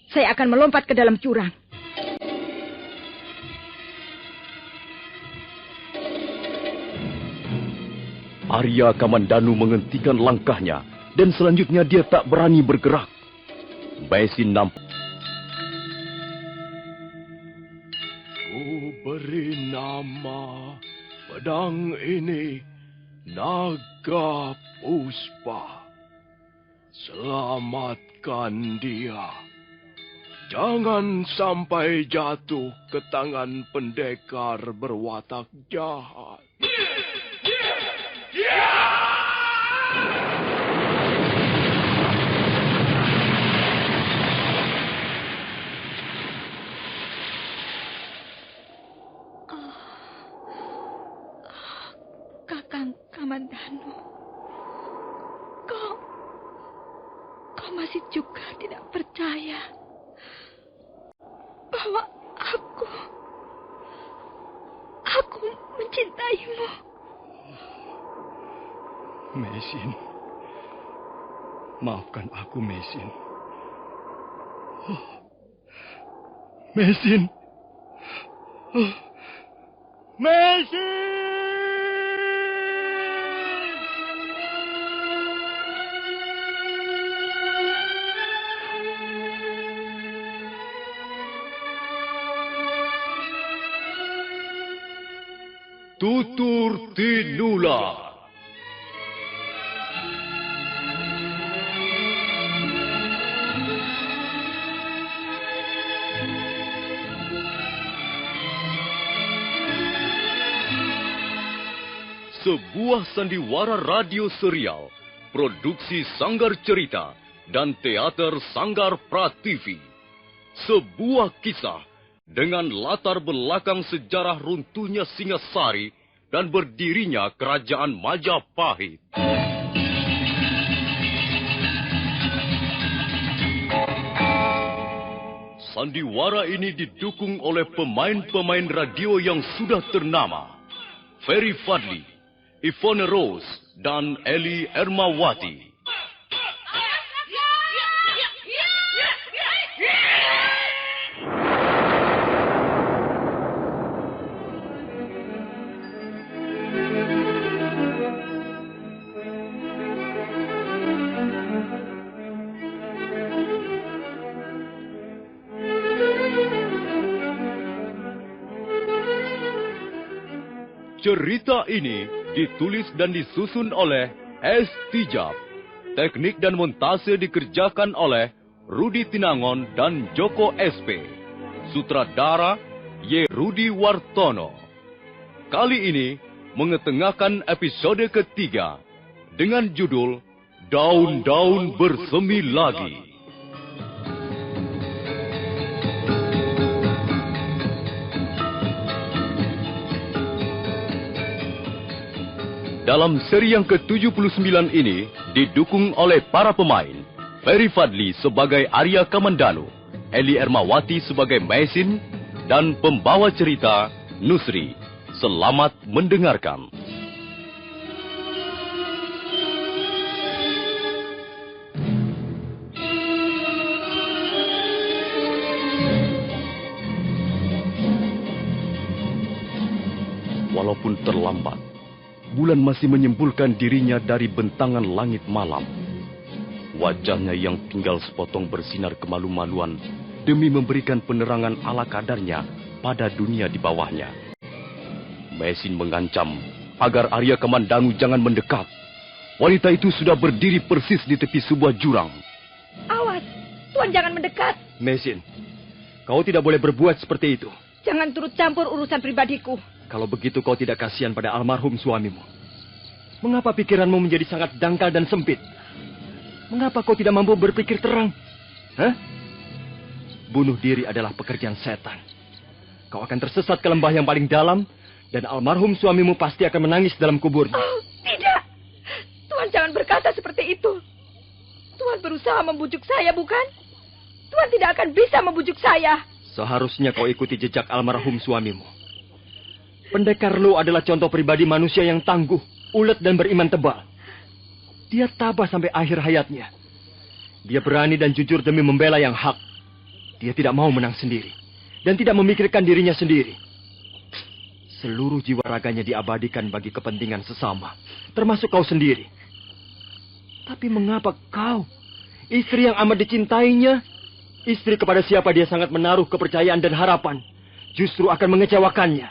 saya akan melompat ke dalam jurang. Arya Kamandanu menghentikan langkahnya dan selanjutnya dia tak berani bergerak. Maisin nampak. Ku beri nama pedang ini Naga Puspa. Selamatkan dia. Jangan sampai jatuh ke tangan pendekar berwatak jahat. Kakang Kamandanu, kau masih juga tidak percaya bahwa aku mencintaimu. Maisin, maafkan aku, Maisin. Maisin. Maisin! Tutur Tinula. Sebuah sandiwara radio serial, produksi Sanggar Cerita dan Teater Sanggar Prativi. Sebuah kisah dengan latar belakang sejarah runtuhnya Singasari dan berdirinya Kerajaan Majapahit. Sandiwara ini didukung oleh pemain-pemain radio yang sudah ternama. Ferry Fadli, Ivone Rose, dan Eli Ermawati. Cerita ini ditulis dan disusun oleh S. Tijab. Teknik dan montase dikerjakan oleh Rudi Tinangon dan Joko SP. Sutradara Y. Rudi Wartono. Kali ini mengetengahkan episode ketiga dengan judul Daun-Daun Bersemi Lagi. Dalam seri yang ke-79 ini didukung oleh para pemain Ferry Fadli sebagai Arya Kamandanu, Eli Ermawati sebagai Maisin, dan pembawa cerita Nusri. Selamat mendengarkan. Walaupun terlambat, bulan masih menyembulkan dirinya dari bentangan langit malam. Wajahnya yang tinggal sepotong bersinar kemalu-maluan demi memberikan penerangan ala kadarnya pada dunia di bawahnya. Maisin mengancam agar Arya Kamandanu jangan mendekat. Wanita itu sudah berdiri persis di tepi sebuah jurang. Awas, Tuan jangan mendekat. Maisin, kau tidak boleh berbuat seperti itu. Jangan turut campur urusan pribadiku. Kalau begitu kau tidak kasihan pada almarhum suamimu. Mengapa pikiranmu menjadi sangat dangkal dan sempit? Mengapa kau tidak mampu berpikir terang? Hah? Bunuh diri adalah pekerjaan setan. Kau akan tersesat ke lembah yang paling dalam, dan almarhum suamimu pasti akan menangis dalam kuburnya. Oh, tidak. Tuan jangan berkata seperti itu. Tuan berusaha membujuk saya, bukan? Tuan tidak akan bisa membujuk saya. Seharusnya kau ikuti jejak almarhum suamimu. Pendekar Lo adalah contoh pribadi manusia yang tangguh, ulet dan beriman tebal. Dia tabah sampai akhir hayatnya. Dia berani dan jujur demi membela yang hak. Dia tidak mau menang sendiri dan tidak memikirkan dirinya sendiri. Seluruh jiwa raganya diabadikan bagi kepentingan sesama, termasuk kau sendiri. Tapi mengapa kau, istri yang amat dicintainya, istri kepada siapa dia sangat menaruh kepercayaan dan harapan, justru akan mengecewakannya?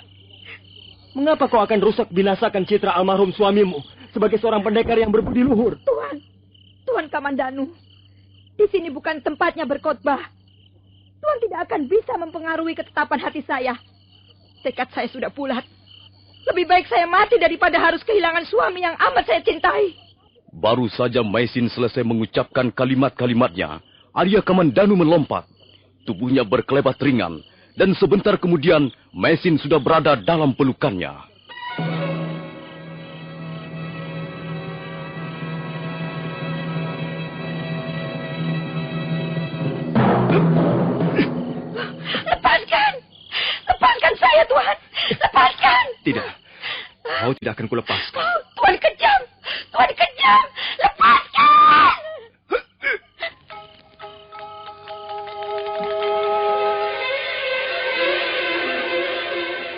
Mengapa kau akan rusak binasakan citra almarhum suamimu sebagai seorang pendekar yang berbudi luhur? Tuan Kamandanu, di sini bukan tempatnya berkhotbah. Tuan tidak akan bisa mempengaruhi ketetapan hati saya. Tekad saya sudah bulat. Lebih baik saya mati daripada harus kehilangan suami yang amat saya cintai. Baru saja Maisin selesai mengucapkan kalimat-kalimatnya, Arya Kamandanu melompat. Tubuhnya berkelebat ringan, dan sebentar kemudian Maisin sudah berada dalam pelukannya. Lepaskan saya, Tuan. Lepaskan. Tidak, kau tidak akan kulepaskan. Tuan kejam. Lepaskan.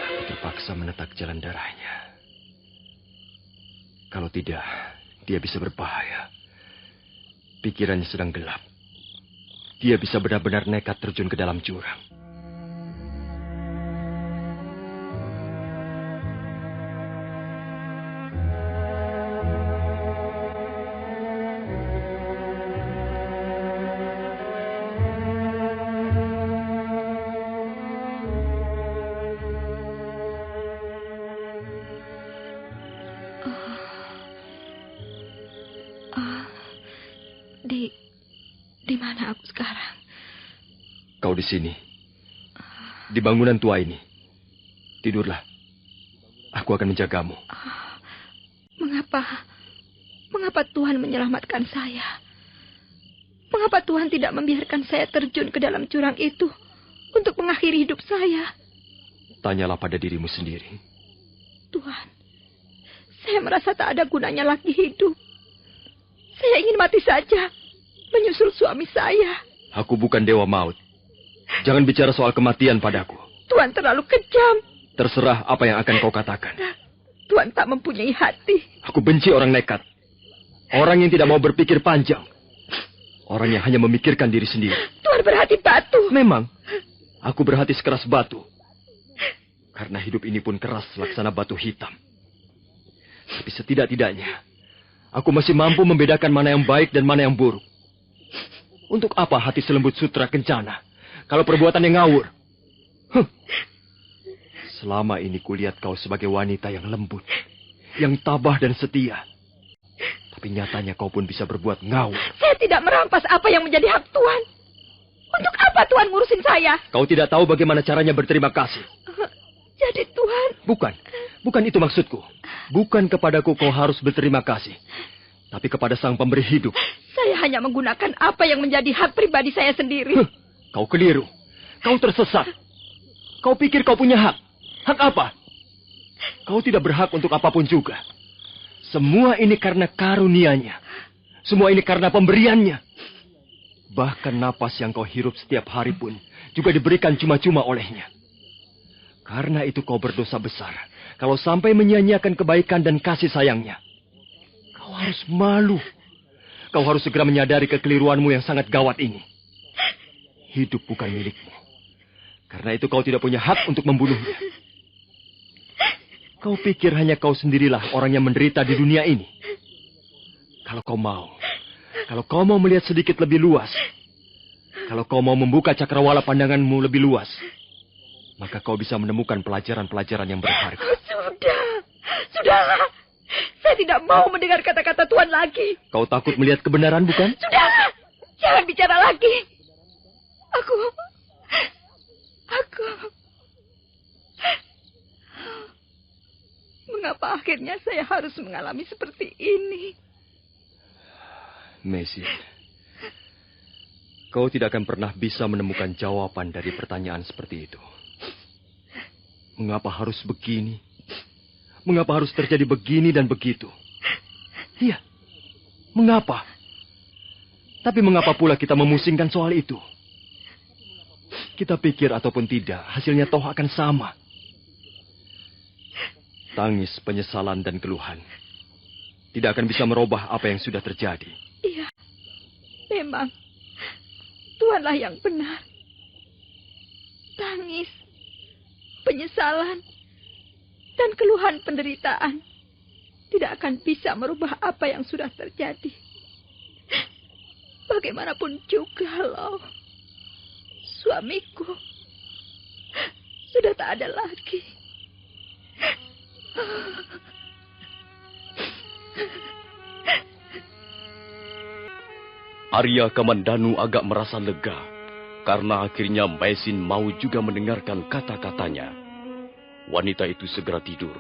Aku terpaksa menetak jalan darahnya. Kalau tidak, dia bisa berbahaya. Pikirannya sedang gelap. Dia bisa benar-benar nekat terjun ke dalam jurang. Di mana aku sekarang? Kau di sini. Di bangunan tua ini. Tidurlah. Aku akan menjagamu. Mengapa Tuhan menyelamatkan saya? Mengapa Tuhan tidak membiarkan saya terjun ke dalam jurang itu untuk mengakhiri hidup saya? Tanyalah pada dirimu sendiri. Tuhan, saya merasa tak ada gunanya lagi hidup. Saya ingin mati saja, menyusul suami saya. Aku bukan dewa maut. Jangan bicara soal kematian padaku. Tuhan terlalu kejam. Terserah apa yang akan kau katakan. Tuhan tak mempunyai hati. Aku benci orang nekat. Orang yang tidak mau berpikir panjang. Orang yang hanya memikirkan diri sendiri. Tuhan berhati batu. Memang, aku berhati sekeras batu. Karena hidup ini pun keras laksana batu hitam. Tapi setidak-tidaknya, aku masih mampu membedakan mana yang baik dan mana yang buruk. Untuk apa hati selembut sutra kencana kalau perbuatannya ngawur? Selama ini kulihat kau sebagai wanita yang lembut, yang tabah dan setia. Tapi nyatanya kau pun bisa berbuat ngawur. Saya tidak merampas apa yang menjadi hak Tuhan. Untuk apa Tuhan ngurusin saya? Kau tidak tahu bagaimana caranya berterima kasih. Jadi Tuhan... Bukan itu maksudku. Bukan kepadaku kau harus berterima kasih. Tapi kepada sang pemberi hidup. Saya hanya menggunakan apa yang menjadi hak pribadi saya sendiri. Kau keliru. Kau tersesat. Kau pikir kau punya hak. Hak apa? Kau tidak berhak untuk apapun juga. Semua ini karena karunia-Nya. Semua ini karena pemberiannya. Bahkan napas yang kau hirup setiap hari pun juga diberikan cuma-cuma olehnya. Karena itu kau berdosa besar kalau sampai menyia-nyiakan kebaikan dan kasih sayangnya. Kau harus malu. Kau harus segera menyadari kekeliruanmu yang sangat gawat ini. Hidup bukan milikmu. Karena itu kau tidak punya hak untuk membunuhnya. Kau pikir hanya kau sendirilah orang yang menderita di dunia ini. Kalau kau mau melihat sedikit lebih luas, kalau kau mau membuka cakrawala pandanganmu lebih luas, maka kau bisa menemukan pelajaran-pelajaran yang berharga. Sudahlah. Saya tidak mau mendengar kata-kata Tuhan lagi. Kau takut melihat kebenaran, bukan? Sudahlah. Jangan bicara lagi. Aku... Mengapa akhirnya saya harus mengalami seperti ini? Messi, kau tidak akan pernah bisa menemukan jawaban dari pertanyaan seperti itu. Mengapa harus begini? Mengapa harus terjadi begini dan begitu? Iya, mengapa? Tapi mengapa pula kita memusingkan soal itu? Kita pikir ataupun tidak, hasilnya toh akan sama. Tangis, penyesalan, dan keluhan tidak akan bisa merubah apa yang sudah terjadi. Iya, memang Tuanlah yang benar. Tangis, penyesalan, dan keluhan penderitaan tidak akan bisa merubah apa yang sudah terjadi. Bagaimanapun juga loh, suamiku sudah tak ada lagi. Arya Kamandanu agak merasa lega karena akhirnya Maisin mau juga mendengarkan kata-katanya. Wanita itu segera tidur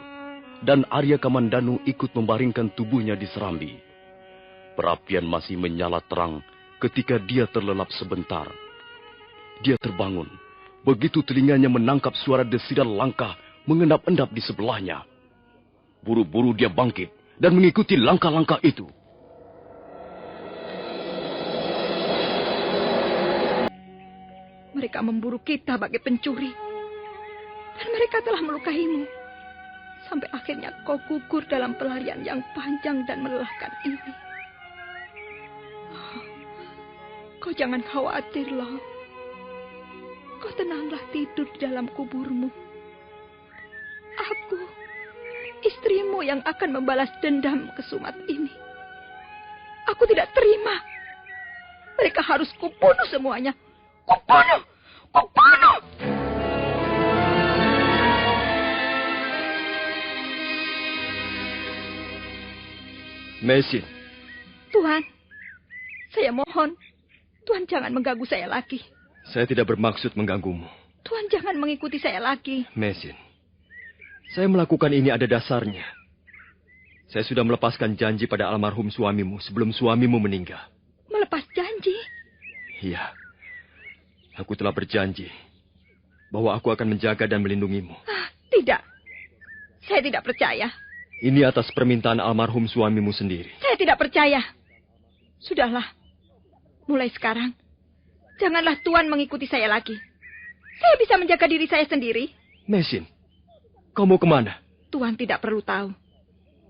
dan Arya Kamandanu ikut membaringkan tubuhnya di serambi. Perapian masih menyala terang ketika dia terlelap sebentar. Dia terbangun begitu telinganya menangkap suara desiran langkah mengendap-endap di sebelahnya. Buru-buru dia bangkit dan mengikuti langkah-langkah itu. Mereka memburu kita bagai pencuri. Dan mereka telah melukaimu. Sampai akhirnya kau gugur dalam pelarian yang panjang dan melelahkan ini. Kau jangan khawatir loh. Kau tenanglah tidur di dalam kuburmu. Aku, istrimu yang akan membalas dendam kesumat ini. Aku tidak terima. Mereka harus kubunuh semuanya. Kubunuh! Kubunuh! Maisin. Tuan, saya mohon. Tuan jangan mengganggu saya lagi. Saya tidak bermaksud mengganggumu. Tuan jangan mengikuti saya lagi. Maisin, saya melakukan ini ada dasarnya. Saya sudah melepaskan janji pada almarhum suamimu sebelum suamimu meninggal. Melepas janji? Iya. Aku telah berjanji bahwa aku akan menjaga dan melindungimu. Tidak. Saya tidak percaya. Ini atas permintaan almarhum suamimu sendiri. Saya tidak percaya. Sudahlah. Mulai sekarang, janganlah Tuan mengikuti saya lagi. Saya bisa menjaga diri saya sendiri. Maisin, kau mau kemana? Tuan tidak perlu tahu.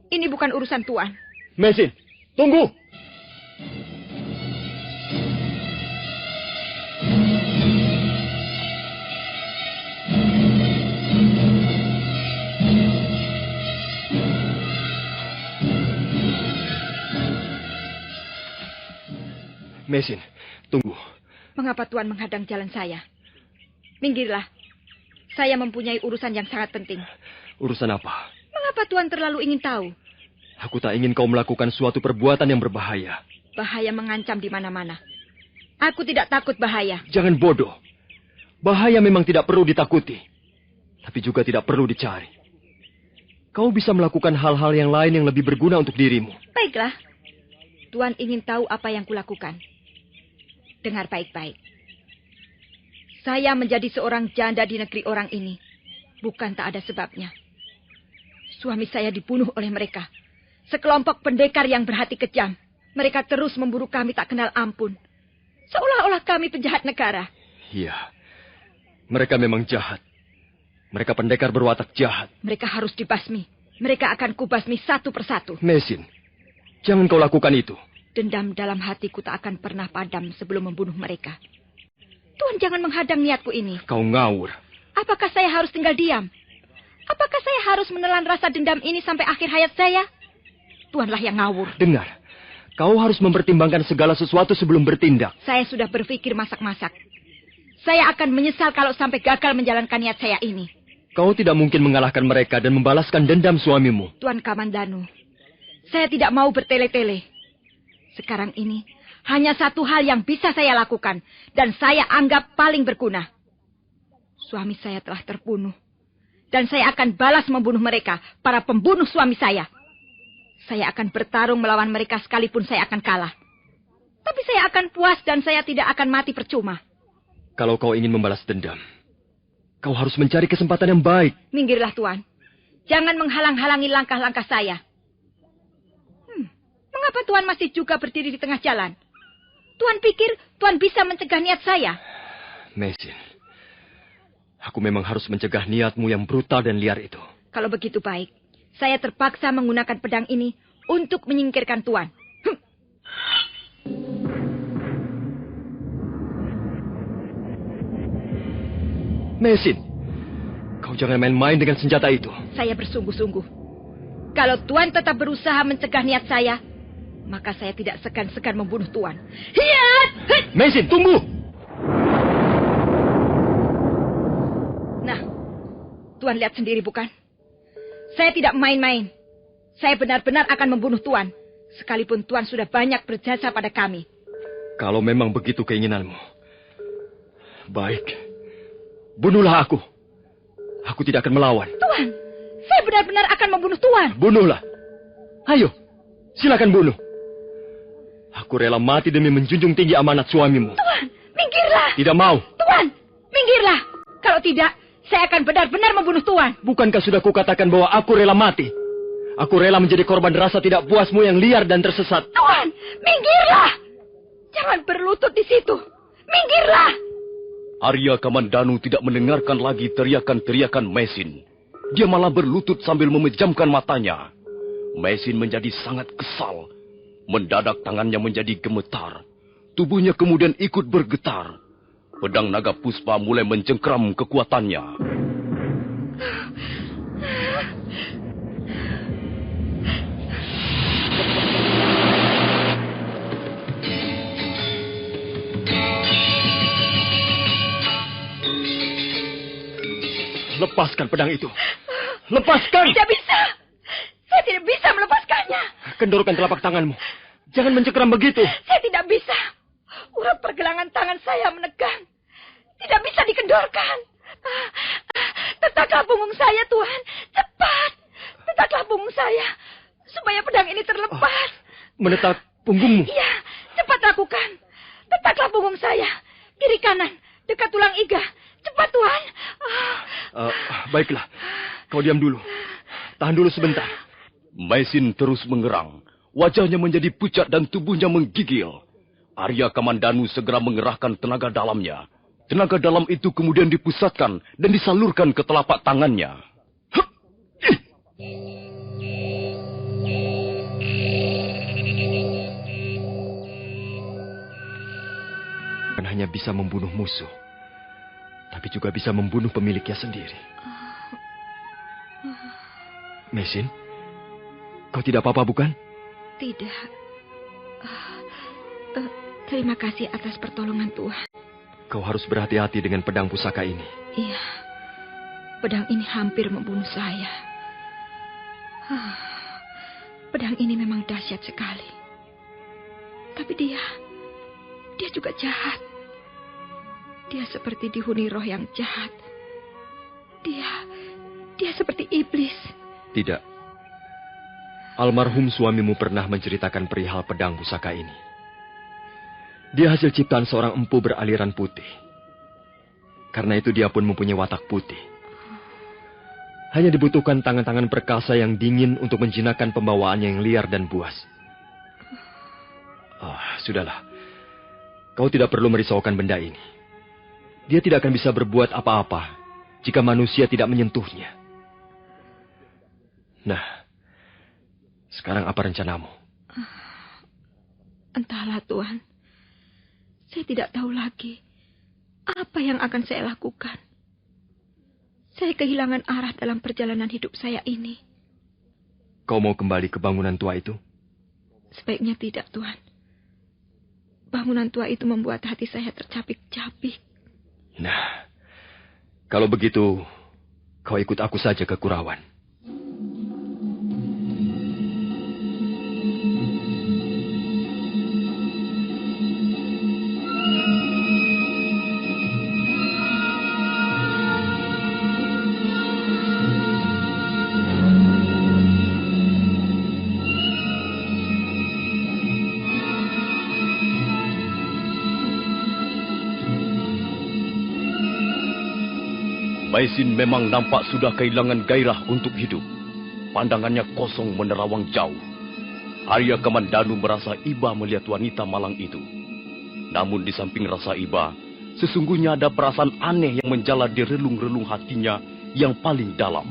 Ini bukan urusan Tuan. Maisin, tunggu! Maisin, tunggu. Mengapa Tuan menghadang jalan saya? Minggirlah. Saya mempunyai urusan yang sangat penting. Urusan apa? Mengapa Tuan terlalu ingin tahu? Aku tak ingin kau melakukan suatu perbuatan yang berbahaya. Bahaya mengancam di mana-mana. Aku tidak takut bahaya. Jangan bodoh. Bahaya memang tidak perlu ditakuti. Tapi juga tidak perlu dicari. Kau bisa melakukan hal-hal yang lain yang lebih berguna untuk dirimu. Baiklah. Tuan ingin tahu apa yang kulakukan. Dengar baik-baik. Saya menjadi seorang janda di negeri orang ini. Bukan tak ada sebabnya. Suami saya dibunuh oleh mereka. Sekelompok pendekar yang berhati kejam. Mereka terus memburu kami tak kenal ampun. Seolah-olah kami penjahat negara. Iya. Mereka memang jahat. Mereka pendekar berwatak jahat. Mereka harus dibasmi. Mereka akan kubasmi satu persatu. Maisin, jangan kau lakukan itu. Dendam dalam hatiku tak akan pernah padam sebelum membunuh mereka. Tuan jangan menghadang niatku ini. Kau ngawur. Apakah saya harus tinggal diam? Apakah saya harus menelan rasa dendam ini sampai akhir hayat saya? Tuanlah yang ngawur. Dengar, kau harus mempertimbangkan segala sesuatu sebelum bertindak. Saya sudah berpikir masak-masak. Saya akan menyesal kalau sampai gagal menjalankan niat saya ini. Kau tidak mungkin mengalahkan mereka dan membalaskan dendam suamimu. Tuan Kamandanu, saya tidak mau bertele-tele. Sekarang ini, hanya satu hal yang bisa saya lakukan. Dan saya anggap paling berguna. Suami saya telah terbunuh. Dan saya akan balas membunuh mereka, para pembunuh suami saya. Saya akan bertarung melawan mereka sekalipun saya akan kalah. Tapi saya akan puas dan saya tidak akan mati percuma. Kalau kau ingin membalas dendam, kau harus mencari kesempatan yang baik. Minggirlah, Tuan. Jangan menghalang-halangi langkah-langkah saya. Mengapa Tuan masih juga berdiri di tengah jalan? Tuan pikir Tuan bisa mencegah niat saya? Mesin, aku memang harus mencegah niatmu yang brutal dan liar itu. Kalau begitu baik, saya terpaksa menggunakan pedang ini untuk menyingkirkan Tuan. Mesin, kau jangan main-main dengan senjata itu. Saya bersungguh-sungguh. Kalau Tuan tetap berusaha mencegah niat saya, maka saya tidak segan-segan membunuh Tuan. Hiat! Mesin, tunggu! Nah, Tuan lihat sendiri bukan? Saya tidak main-main. Saya benar-benar akan membunuh Tuan, sekalipun Tuan sudah banyak berjasa pada kami. Kalau memang begitu keinginanmu, baik. Bunuhlah aku. Aku tidak akan melawan. Tuan, saya benar-benar akan membunuh Tuan. Bunuhlah. Ayo, silakan bunuh. Aku rela mati demi menjunjung tinggi amanat suamimu. Tuan, minggirlah. Tidak mau. Tuan, minggirlah. Kalau tidak, saya akan benar-benar membunuh Tuan. Bukankah sudah kukatakan bahwa aku rela mati? Aku rela menjadi korban rasa tidak puasmu yang liar dan tersesat. Tuan, minggirlah. Jangan berlutut di situ. Minggirlah. Arya Kamandanu tidak mendengarkan lagi teriakan-teriakan Mesin. Dia malah berlutut sambil memejamkan matanya. Mesin menjadi sangat kesal. Mendadak tangannya menjadi gemetar. Tubuhnya kemudian ikut bergetar. Pedang naga puspa mulai mencengkram kekuatannya. Lepaskan pedang itu. Lepaskan! Tidak bisa. Saya tidak bisa melepaskannya. Kendorkan telapak tanganmu. Jangan mencengkeram begitu. Saya tidak bisa. Urat pergelangan tangan saya menegang. Tidak bisa dikendorkan. Tetaklah punggung saya, Tuan. Cepat. Tetaklah punggung saya. Supaya pedang ini terlepas. Menetak punggungmu? Iya, cepat lakukan. Tetaklah punggung saya. Kiri kanan, dekat tulang iga. Cepat, Tuan. Baiklah. Kau diam dulu. Tahan dulu sebentar. Mesin terus mengerang. Wajahnya menjadi pucat dan tubuhnya menggigil. Arya Kamandanu segera mengerahkan tenaga dalamnya. Tenaga dalam itu kemudian dipusatkan dan disalurkan ke telapak tangannya. Bukan hanya bisa membunuh musuh, tapi juga bisa membunuh pemiliknya sendiri. Mesin, kau tidak apa-apa bukan? Tidak. Terima kasih atas pertolongan Tuhan. Kau harus berhati-hati dengan pedang pusaka ini. Iya, pedang ini hampir membunuh saya. Pedang ini memang dahsyat sekali. Tapi dia juga jahat. Dia seperti dihuni roh yang jahat. Dia seperti iblis. Tidak. Almarhum suamimu pernah menceritakan perihal pedang pusaka ini. Dia hasil ciptaan seorang empu beraliran putih. Karena itu dia pun mempunyai watak putih. Hanya dibutuhkan tangan-tangan perkasa yang dingin untuk menjinakkan pembawaannya yang liar dan buas. Sudahlah. Kau tidak perlu merisaukan benda ini. Dia tidak akan bisa berbuat apa-apa jika manusia tidak menyentuhnya. Nah, sekarang apa rencanamu? Entahlah, Tuan. Saya tidak tahu lagi apa yang akan saya lakukan. Saya kehilangan arah dalam perjalanan hidup saya ini. Kau mau kembali ke bangunan tua itu? Sebaiknya tidak, Tuan. Bangunan tua itu membuat hati saya tercapik-capik. Nah, kalau begitu, kau ikut aku saja ke Kurawan. Mesin memang nampak sudah kehilangan gairah untuk hidup. Pandangannya kosong menerawang jauh. Arya Kamandanu merasa iba melihat wanita malang itu. Namun di samping rasa iba, sesungguhnya ada perasaan aneh yang menjala di relung-relung hatinya yang paling dalam.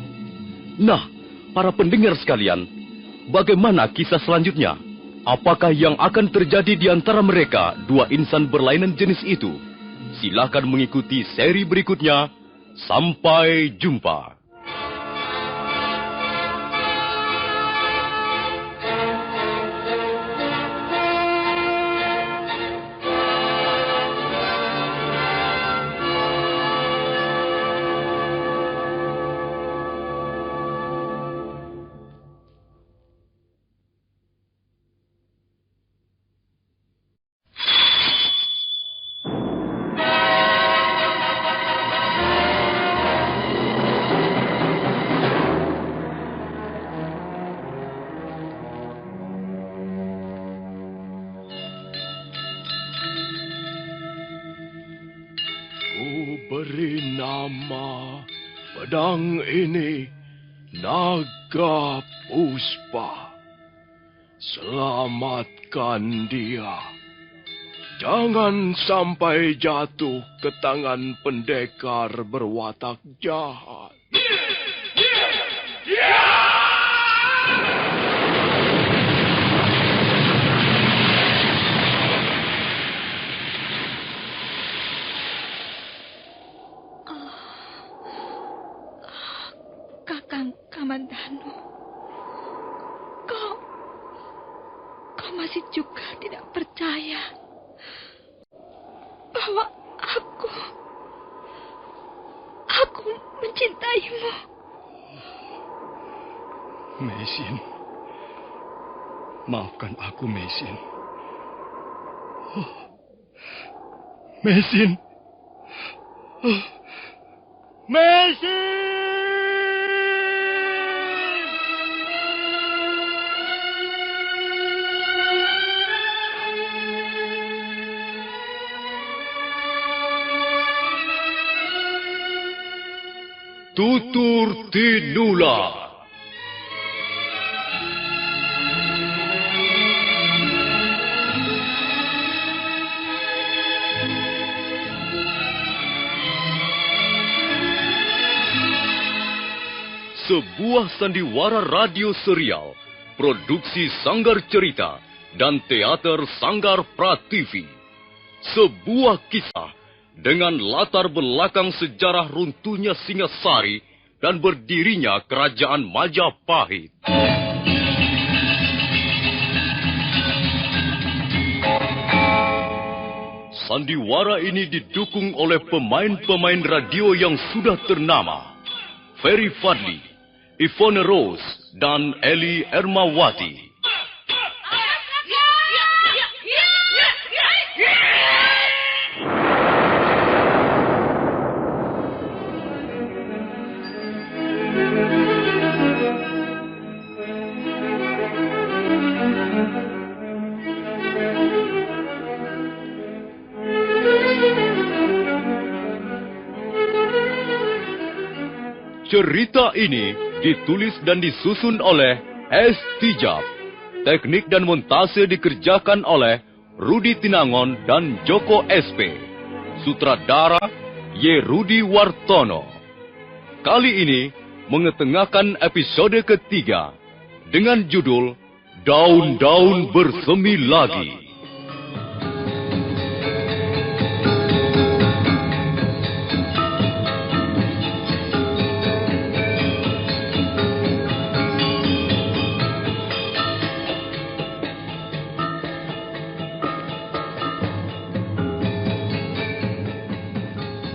Nah, para pendengar sekalian, bagaimana kisah selanjutnya? Apakah yang akan terjadi di antara mereka, dua insan berlainan jenis itu? Silakan mengikuti seri berikutnya. Sampai jumpa. Beri nama pedang ini Naga Puspa. Selamatkan dia. Jangan sampai jatuh ke tangan pendekar berwatak jahat. Kakang Kamandanu, kau masih juga tidak percaya bahwa aku mencintaimu. Meisin, maafkan aku, Meisin. Meisin. Meisin! Tutur Tinula. Sebuah sandiwara radio serial, produksi Sanggar Cerita dan Teater Sanggar Prativi. Sebuah kisah dengan latar belakang sejarah runtuhnya Singasari dan berdirinya Kerajaan Majapahit. Sandiwara ini didukung oleh pemain-pemain radio yang sudah ternama. Ferry Fadli, Ivone Rose, dan Eli Ermawati. Cerita ini ditulis dan disusun oleh S. Tijab. Teknik dan montase dikerjakan oleh Rudi Tinangon dan Joko SP. Sutradara Y. Rudi Wartono. Kali ini mengetengahkan episode ketiga dengan judul Daun-Daun Bersemi Lagi.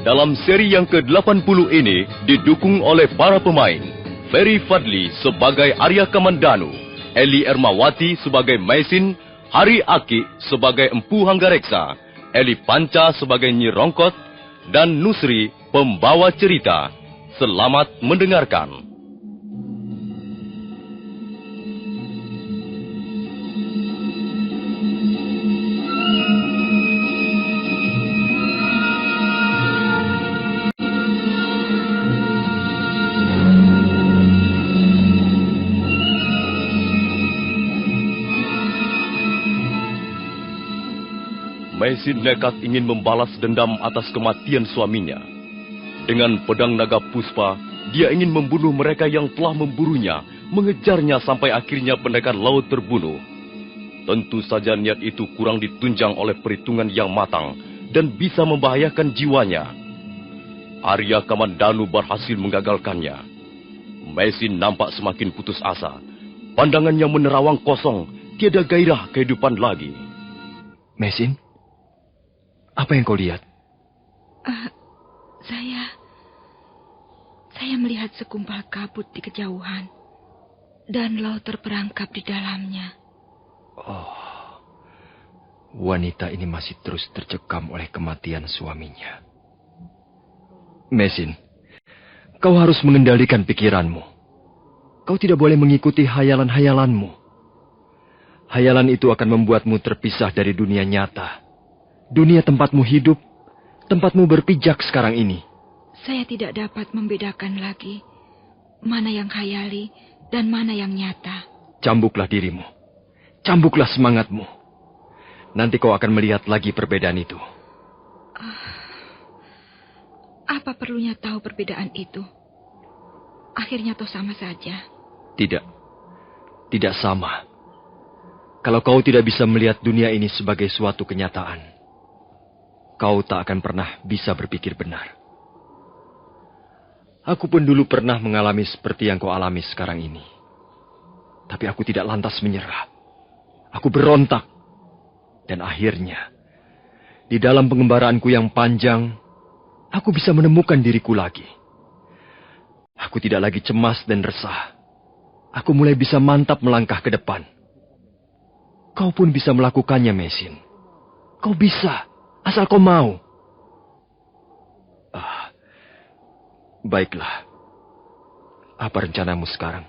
Dalam seri yang ke-80 ini didukung oleh para pemain. Ferry Fadli sebagai Arya Kamandanu, Eli Ermawati sebagai Meisin, Hari Aki sebagai Empu Hanggareksa, Eli Panca sebagai Nyi Rongkot, dan Nusri pembawa cerita. Selamat mendengarkan. Maisin nekat ingin membalas dendam atas kematian suaminya. Dengan pedang naga puspa, dia ingin membunuh mereka yang telah memburunya, mengejarnya sampai akhirnya pendekar laut terbunuh. Tentu saja niat itu kurang ditunjang oleh perhitungan yang matang dan bisa membahayakan jiwanya. Arya Kamandanu berhasil menggagalkannya. Maisin nampak semakin putus asa. Pandangannya menerawang kosong, tiada gairah kehidupan lagi. Maisin, apa yang kau lihat? Saya melihat segumpal kabut di kejauhan dan laut terperangkap di dalamnya. Oh, wanita ini masih terus tercekam oleh kematian suaminya. Maisin, kau harus mengendalikan pikiranmu. Kau tidak boleh mengikuti hayalan-hayalanmu. Hayalan itu akan membuatmu terpisah dari dunia nyata. Dunia tempatmu hidup, tempatmu berpijak sekarang ini. Saya tidak dapat membedakan lagi mana yang khayali dan mana yang nyata. Cambuklah dirimu. Cambuklah semangatmu. Nanti kau akan melihat lagi perbedaan itu. Apa perlunya tahu perbedaan itu? Akhirnya toh sama saja. Tidak. Tidak sama. Kalau kau tidak bisa melihat dunia ini sebagai suatu kenyataan, kau tak akan pernah bisa berpikir benar. Aku pun dulu pernah mengalami seperti yang kau alami sekarang ini. Tapi aku tidak lantas menyerah. Aku berontak. Dan akhirnya, di dalam pengembaraanku yang panjang, aku bisa menemukan diriku lagi. Aku tidak lagi cemas dan resah. Aku mulai bisa mantap melangkah ke depan. Kau pun bisa melakukannya, Maisin. Kau bisa, asal kau mau. Baiklah. Apa rencanamu sekarang?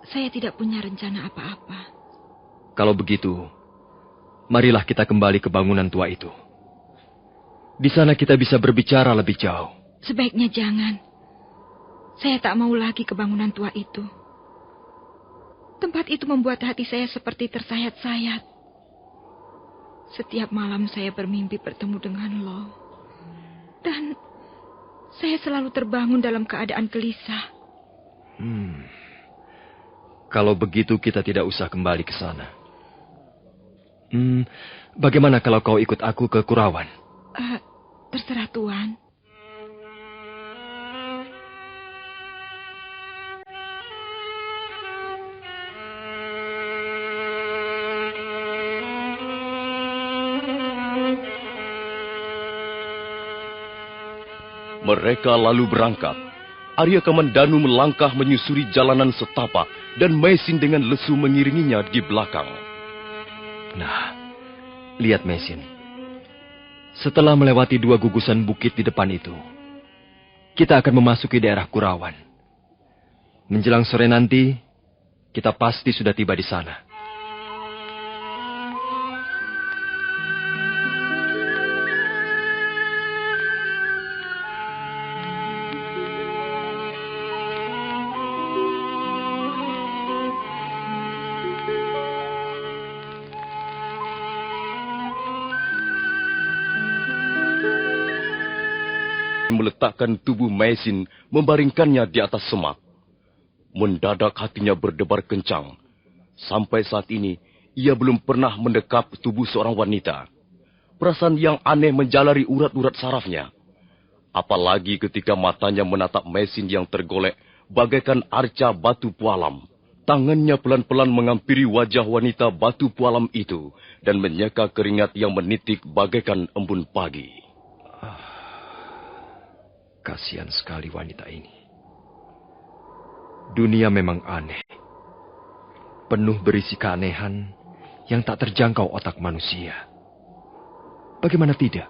Saya tidak punya rencana apa-apa. Kalau begitu, marilah kita kembali ke bangunan tua itu. Di sana kita bisa berbicara lebih jauh. Sebaiknya jangan. Saya tak mau lagi ke bangunan tua itu. Tempat itu membuat hati saya seperti tersayat-sayat. Setiap malam saya bermimpi bertemu dengan Lo. Dan saya selalu terbangun dalam keadaan gelisah. Kalau begitu kita tidak usah kembali ke sana. Bagaimana kalau kau ikut aku ke Kurawan? Terserah Tuan. Mereka lalu berangkat. Arya Kamandanu melangkah menyusuri jalanan setapak dan Maisin dengan lesu mengiringinya di belakang. Nah, lihat Maisin. Setelah melewati 2 gugusan bukit di depan itu, kita akan memasuki daerah Kurawan. Menjelang sore nanti, kita pasti sudah tiba di sana. Meletakkan tubuh Maisin, membaringkannya di atas semak. Mendadak hatinya berdebar kencang. Sampai saat ini, ia belum pernah mendekap tubuh seorang wanita. Perasaan yang aneh menjalari urat-urat sarafnya. Apalagi ketika matanya menatap Maisin yang tergolek bagaikan arca batu pualam. Tangannya pelan-pelan mengampiri wajah wanita batu pualam itu dan menyeka keringat yang menitik bagaikan embun pagi. Kasihan sekali wanita ini. Dunia memang aneh. Penuh berisi keanehan yang tak terjangkau otak manusia. Bagaimana tidak?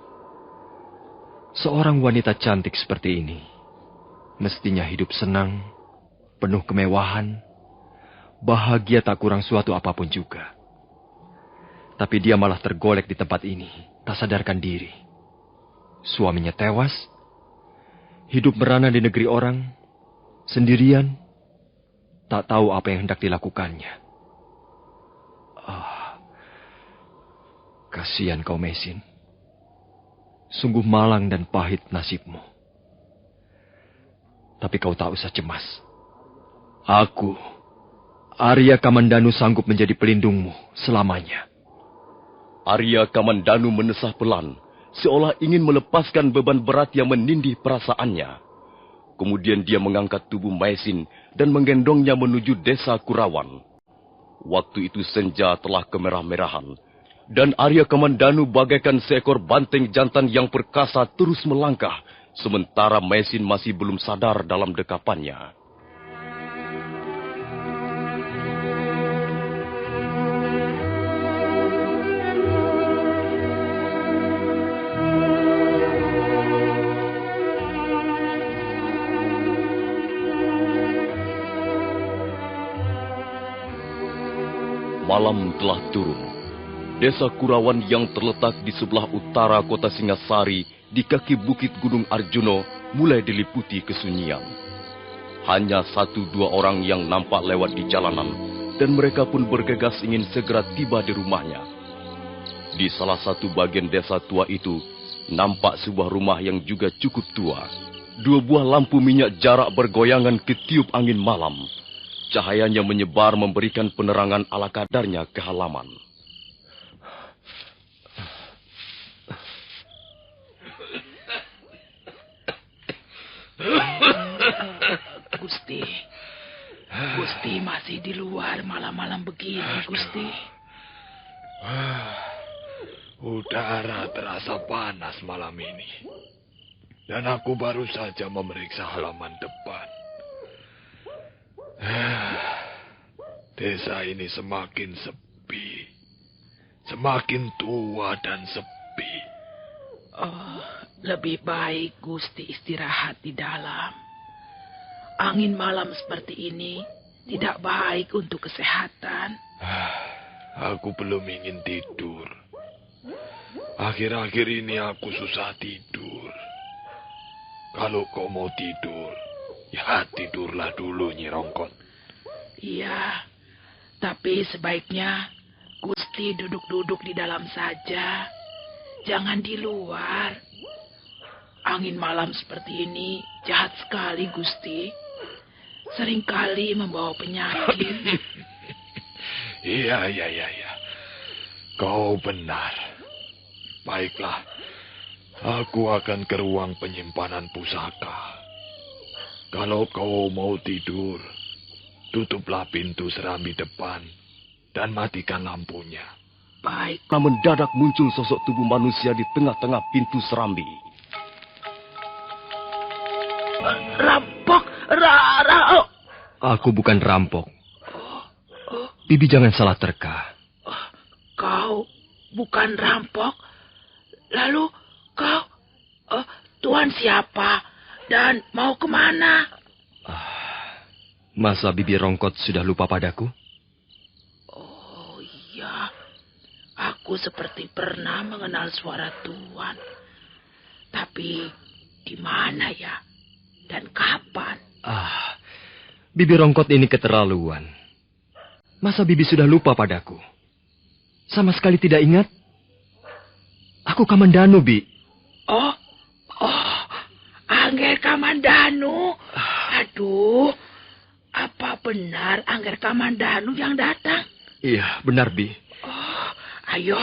Seorang wanita cantik seperti ini mestinya hidup senang, penuh kemewahan, bahagia tak kurang suatu apapun juga. Tapi dia malah tergolek di tempat ini, tak sadarkan diri. Suaminya tewas, hidup merana di negeri orang, sendirian, tak tahu apa yang hendak dilakukannya. Kasihan kau, Maisin. Sungguh malang dan pahit nasibmu. Tapi kau tak usah cemas. Aku, Arya Kamandanu, sanggup menjadi pelindungmu selamanya. Arya Kamandanu menesah pelan, seolah ingin melepaskan beban berat yang menindih perasaannya. Kemudian dia mengangkat tubuh Maisin dan menggendongnya menuju desa Kurawan. Waktu itu senja telah kemerah-merahan, dan Arya Kamandanu bagaikan seekor banteng jantan yang perkasa terus melangkah, sementara Maisin masih belum sadar dalam dekapannya. Malam telah turun. Desa Kurawan yang terletak di sebelah utara kota Singasari di kaki bukit Gunung Arjuno mulai diliputi kesunyian. Hanya 1-2 orang yang nampak lewat di jalanan, dan mereka pun bergegas ingin segera tiba di rumahnya. Di salah satu bagian desa tua itu, nampak sebuah rumah yang juga cukup tua. 2 buah lampu minyak jarak bergoyangan ketiup angin malam. Cahayanya menyebar memberikan penerangan ala kadarnya ke halaman. Gusti masih di luar malam-malam begini, Gusti. Udara terasa panas malam ini. Dan aku baru saja memeriksa halaman depan. Desa ini semakin sepi. Semakin tua dan sepi. Lebih baik Gusti istirahat di dalam. Angin malam seperti ini tidak baik untuk kesehatan. Aku belum ingin tidur. Akhir-akhir ini aku susah tidur. Kalau kau mau tidur, ya tidurlah dulu, Nyi Rongkot. Iya, tapi sebaiknya Gusti duduk-duduk di dalam saja. Jangan di luar. Angin malam seperti ini jahat sekali, Gusti. Seringkali membawa penyakit. Iya. Kau benar. Baiklah, aku akan ke ruang penyimpanan pusaka. Kalau kau mau tidur, tutuplah pintu serambi depan dan matikan lampunya. Baik. Mendadak muncul sosok tubuh manusia di tengah-tengah pintu serambi. Rampok! Aku bukan rampok. Bibi jangan salah terka. Kau bukan rampok? Lalu kau, Tuan siapa dan mau kemana? Masa Bibi Rongkot sudah lupa padaku? Oh iya, aku seperti pernah mengenal suara Tuan. Tapi di mana ya? Dan kapan? Bibi Rongkot ini keterlaluan. Masa Bibi sudah lupa padaku? Sama sekali tidak ingat? Aku Kamandanu, Bi. Oh, Angger Kamandanu. Aduh, apa benar Angger Kamandanu yang datang? Iya, benar, Bi. Oh, ayo,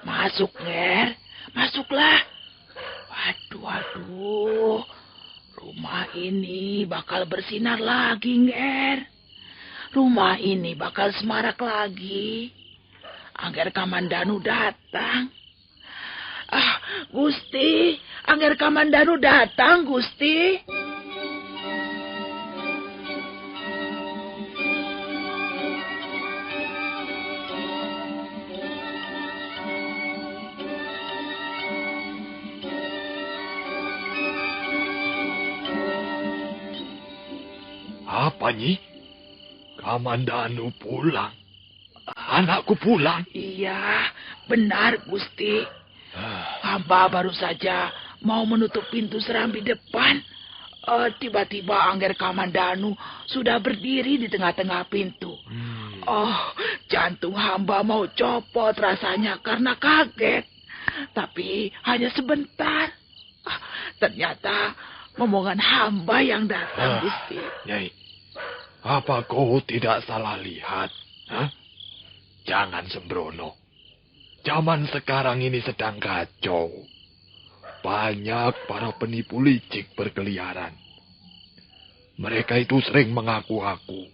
masuk, Nger. Masuklah. Waduh. Rumah ini bakal bersinar lagi, Nger. Rumah ini bakal semarak lagi. Angger Kamandanu datang. Gusti, Angger Kamandanu datang, Gusti. Apa, Nyi? Kamandanu pulang. Anakku pulang. Iya, benar, Gusti. Hamba baru saja mau menutup pintu serambi depan. Tiba-tiba Angger Kamandanu sudah berdiri di tengah-tengah pintu. Jantung hamba mau copot rasanya karena kaget. Tapi hanya sebentar. Ternyata momongan hamba yang datang, Gusti. Nyai, apa kau tidak salah lihat? Hah? Jangan sembrono. Zaman sekarang ini sedang kacau. Banyak para penipu licik berkeliaran. Mereka itu sering mengaku-ngaku.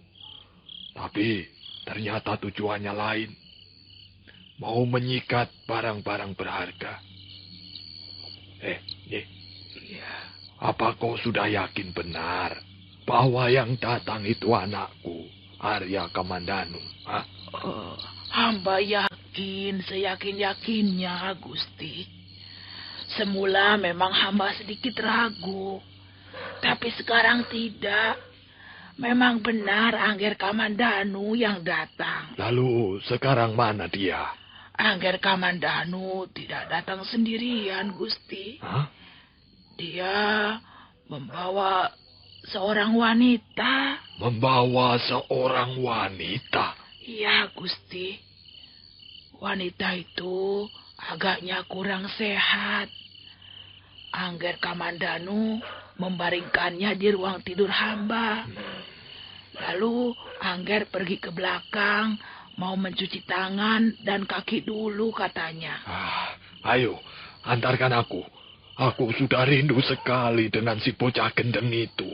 Tapi ternyata tujuannya lain. Mau menyikat barang-barang berharga. Apa kau sudah yakin benar bahwa yang datang itu anakku, Arya Kamandanu? Hah? Hamba yakin, seyakin-yakinnya, Gusti. Semula memang hamba sedikit ragu, tapi sekarang tidak. Memang benar Angger Kamandanu yang datang. Lalu sekarang mana dia? Angger Kamandanu tidak datang sendirian, Gusti. Hah? Dia membawa seorang wanita. Membawa seorang wanita? Iya, Gusti. Wanita itu agaknya kurang sehat. Angger Kamandanu membaringkannya di ruang tidur hamba. Lalu Angger pergi ke belakang, mau mencuci tangan dan kaki dulu katanya. Ayo, antarkan aku. Aku sudah rindu sekali dengan si bocah gendeng itu.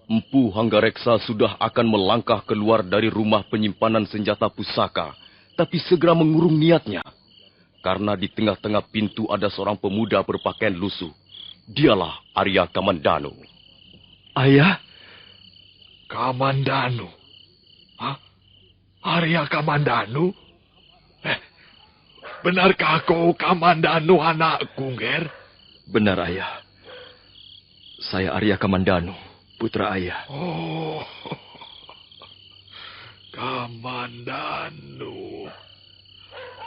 Empu Hanggareksa sudah akan melangkah keluar dari rumah penyimpanan senjata pusaka, tapi segera mengurung niatnya. Karena di tengah-tengah pintu ada seorang pemuda berpakaian lusuh. Dialah Arya Kamandanu. Ayah? Kamandanu? Hah? Arya Kamandanu? Benarkah kau Kamandanu anakku, Nger? Benar, Ayah. Saya Arya Kamandanu, putra Ayah. Oh, Kamandanu.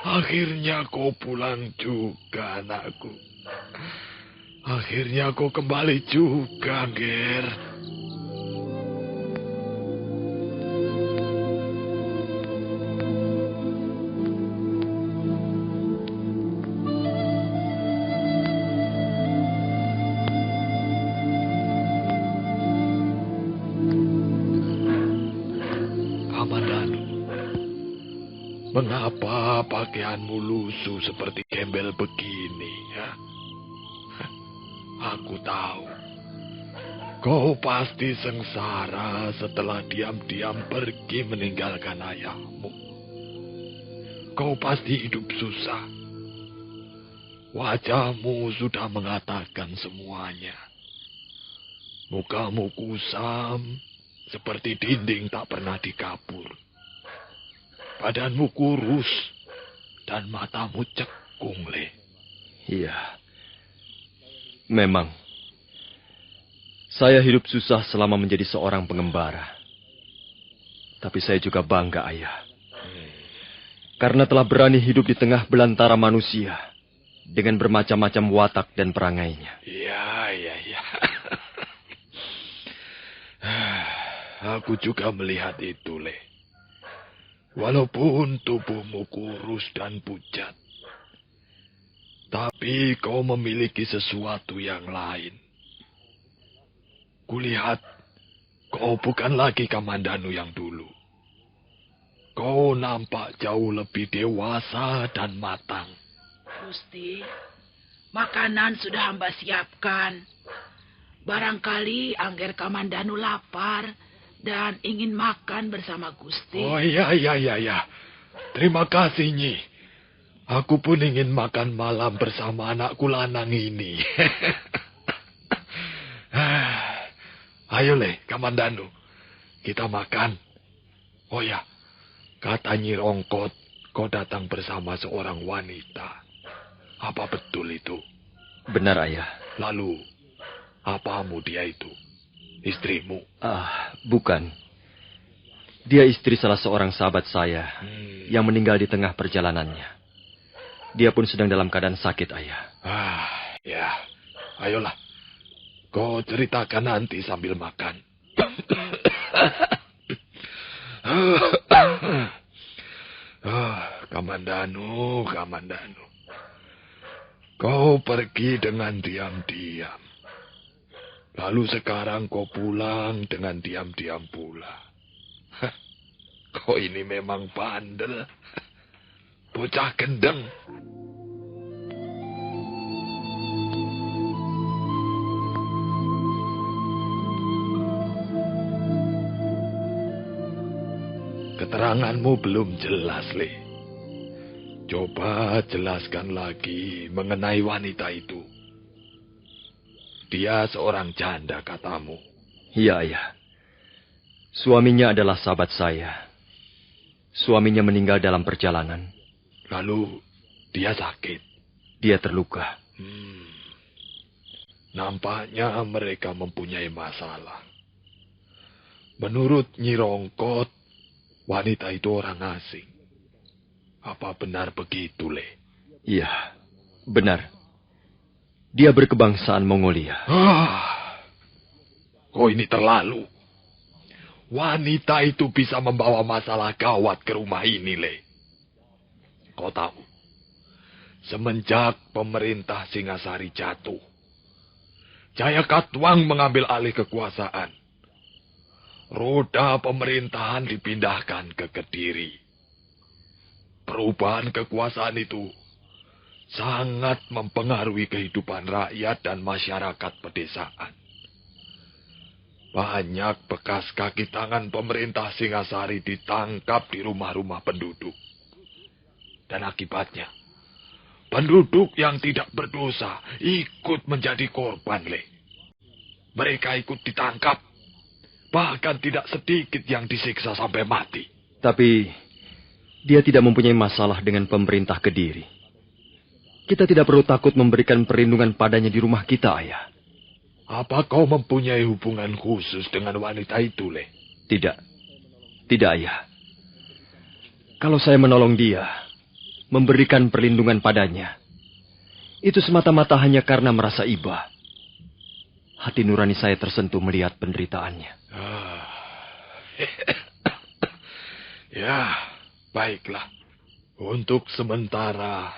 Akhirnya kau pulang juga, anakku. Akhirnya kau kembali juga, Ger. Mengapa pakaianmu lusuh seperti gembel begini, ya? Aku tahu. Kau pasti sengsara setelah diam-diam pergi meninggalkan ayahmu. Kau pasti hidup susah. Wajahmu sudah mengatakan semuanya. Mukamu kusam, seperti dinding tak pernah dikapur. Badanmu kurus dan matamu cekung, Le. Iya. Memang. Saya hidup susah selama menjadi seorang pengembara. Tapi saya juga bangga, Ayah. Karena telah berani hidup di tengah belantara manusia dengan bermacam-macam watak dan perangainya. Iya. Aku juga melihat itu, Le. Walaupun tubuhmu kurus dan pucat, tapi kau memiliki sesuatu yang lain. Kulihat kau bukan lagi Kamandanu yang dulu. Kau nampak jauh lebih dewasa dan matang. Gusti, makanan sudah hamba siapkan. Barangkali Angger Kamandanu lapar dan ingin makan bersama Gusti. Oh iya. Terima kasih, Nyi. Aku pun ingin makan malam bersama anakku lanang ini. Ayo, Le, Kamandanu. Kita makan. Oh ya, kata Nyi Rongkot, kau datang bersama seorang wanita. Apa betul itu? Benar, Ayah. Lalu, apamu dia itu? Istrimu? Bukan. Dia istri salah seorang sahabat saya yang meninggal di tengah perjalanannya. Dia pun sedang dalam keadaan sakit, Ayah. Ya. Ayolah. Kau ceritakan nanti sambil makan. Kamandanu. Kau pergi dengan diam-diam. Lalu sekarang kau pulang dengan diam-diam pula. Kau ini memang bandel. Bocah gendeng. Keteranganmu belum jelas, Le. Coba jelaskan lagi mengenai wanita itu. Dia seorang janda, katamu. Iya, Ayah. Suaminya adalah sahabat saya. Suaminya meninggal dalam perjalanan. Lalu dia sakit. Dia terluka. Nampaknya mereka mempunyai masalah. Menurut Nyi Rongkot, wanita itu orang asing. Apa benar begitu, Le? Iya, benar. Dia berkebangsaan Mongolia. Kau ini terlalu. Wanita itu bisa membawa masalah gawat ke rumah ini, Le. Kau tahu, semenjak pemerintah Singasari jatuh, Jayakatwang mengambil alih kekuasaan. Roda pemerintahan dipindahkan ke Kediri. Perubahan kekuasaan itu sangat mempengaruhi kehidupan rakyat dan masyarakat pedesaan. Banyak bekas kaki tangan pemerintah Singasari ditangkap di rumah-rumah penduduk. Dan akibatnya, penduduk yang tidak berdosa ikut menjadi korban, Le. Mereka ikut ditangkap. Bahkan tidak sedikit yang disiksa sampai mati. Tapi dia tidak mempunyai masalah dengan pemerintah Kediri. Kita tidak perlu takut memberikan perlindungan padanya di rumah kita, Ayah. Apa kau mempunyai hubungan khusus dengan wanita itu, Le? Tidak. Tidak, Ayah. Kalau saya menolong dia, memberikan perlindungan padanya, itu semata-mata hanya karena merasa iba. Hati nurani saya tersentuh melihat penderitaannya. Ya, baiklah. Untuk sementara,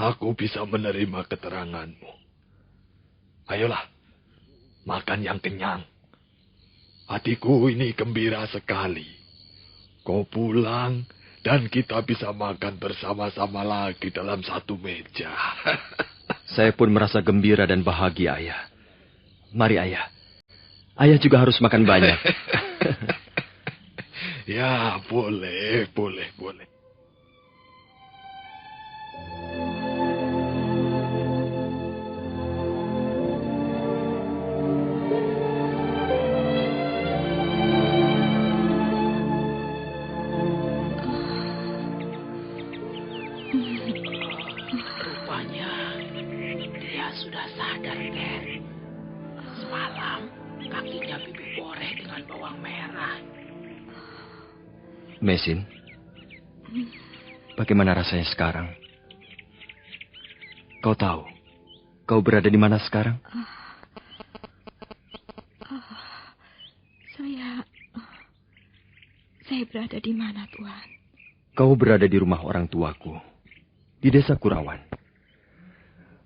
aku bisa menerima keteranganmu. Ayolah, makan yang kenyang. Hatiku ini gembira sekali. Kau pulang, dan kita bisa makan bersama-sama lagi dalam satu meja. Saya pun merasa gembira dan bahagia, Ayah. Mari, Ayah. Ayah juga harus makan banyak. Ya, boleh. Rupanya dia sudah sadar, Ger. Semalam kakinya Bibi boreh dengan bawang merah. Mesin, bagaimana rasanya sekarang? Kau tahu, kau berada di mana sekarang? Saya berada di mana, Tuan? Kau berada di rumah orang tuaku, di desa Kurawan.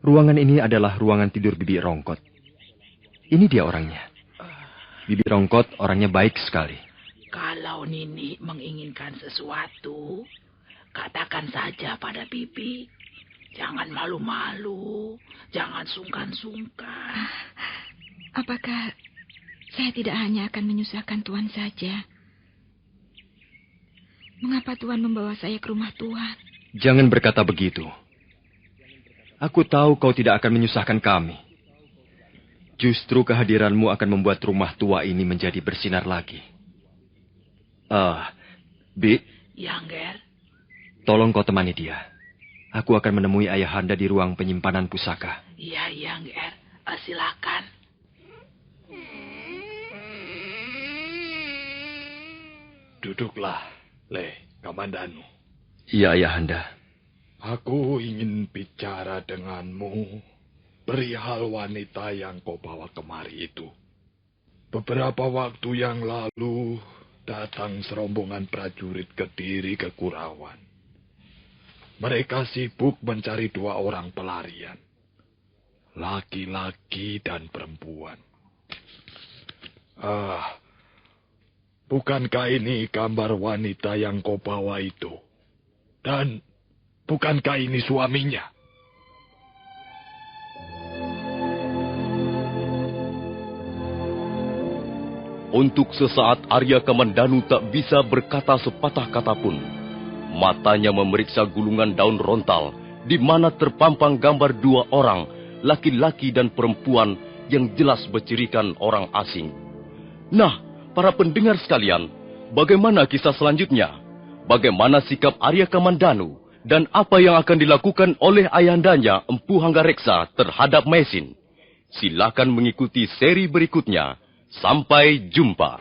Ruangan ini adalah ruangan tidur Bibi Rongkot. Ini dia orangnya. Bibi Rongkot orangnya baik sekali. Kalau Nini menginginkan sesuatu, katakan saja pada Bibi. Jangan malu-malu, jangan sungkan-sungkan. Apakah saya tidak hanya akan menyusahkan Tuan saja? Mengapa Tuan membawa saya ke rumah Tuan? Jangan berkata begitu. Aku tahu kau tidak akan menyusahkan kami. Justru kehadiranmu akan membuat rumah tua ini menjadi bersinar lagi. Bi. Ya, Ger. Tolong kau temani dia. Aku akan menemui ayahanda di ruang penyimpanan pusaka. Iya, Ger. Silakan. Duduklah, Le, Kamandanu. Iya, ayahanda. Aku ingin bicara denganmu perihal wanita yang kau bawa kemari itu. Beberapa waktu yang lalu datang serombongan prajurit Kediri ke Kurawan. Mereka sibuk mencari 2 orang pelarian. Laki-laki dan perempuan. Bukankah ini gambar wanita yang kau bawa itu? Dan bukankah ini suaminya? Untuk sesaat Arya Kamandanu tak bisa berkata sepatah kata pun. Matanya memeriksa gulungan daun rontal, di mana terpampang gambar 2 orang, laki-laki dan perempuan yang jelas bercirikan orang asing. Nah, para pendengar sekalian, bagaimana kisah selanjutnya? Bagaimana sikap Arya Kamandanu? Dan apa yang akan dilakukan oleh ayandanya Empu Hanggareksa terhadap Maisin? Silakan mengikuti seri berikutnya. Sampai jumpa.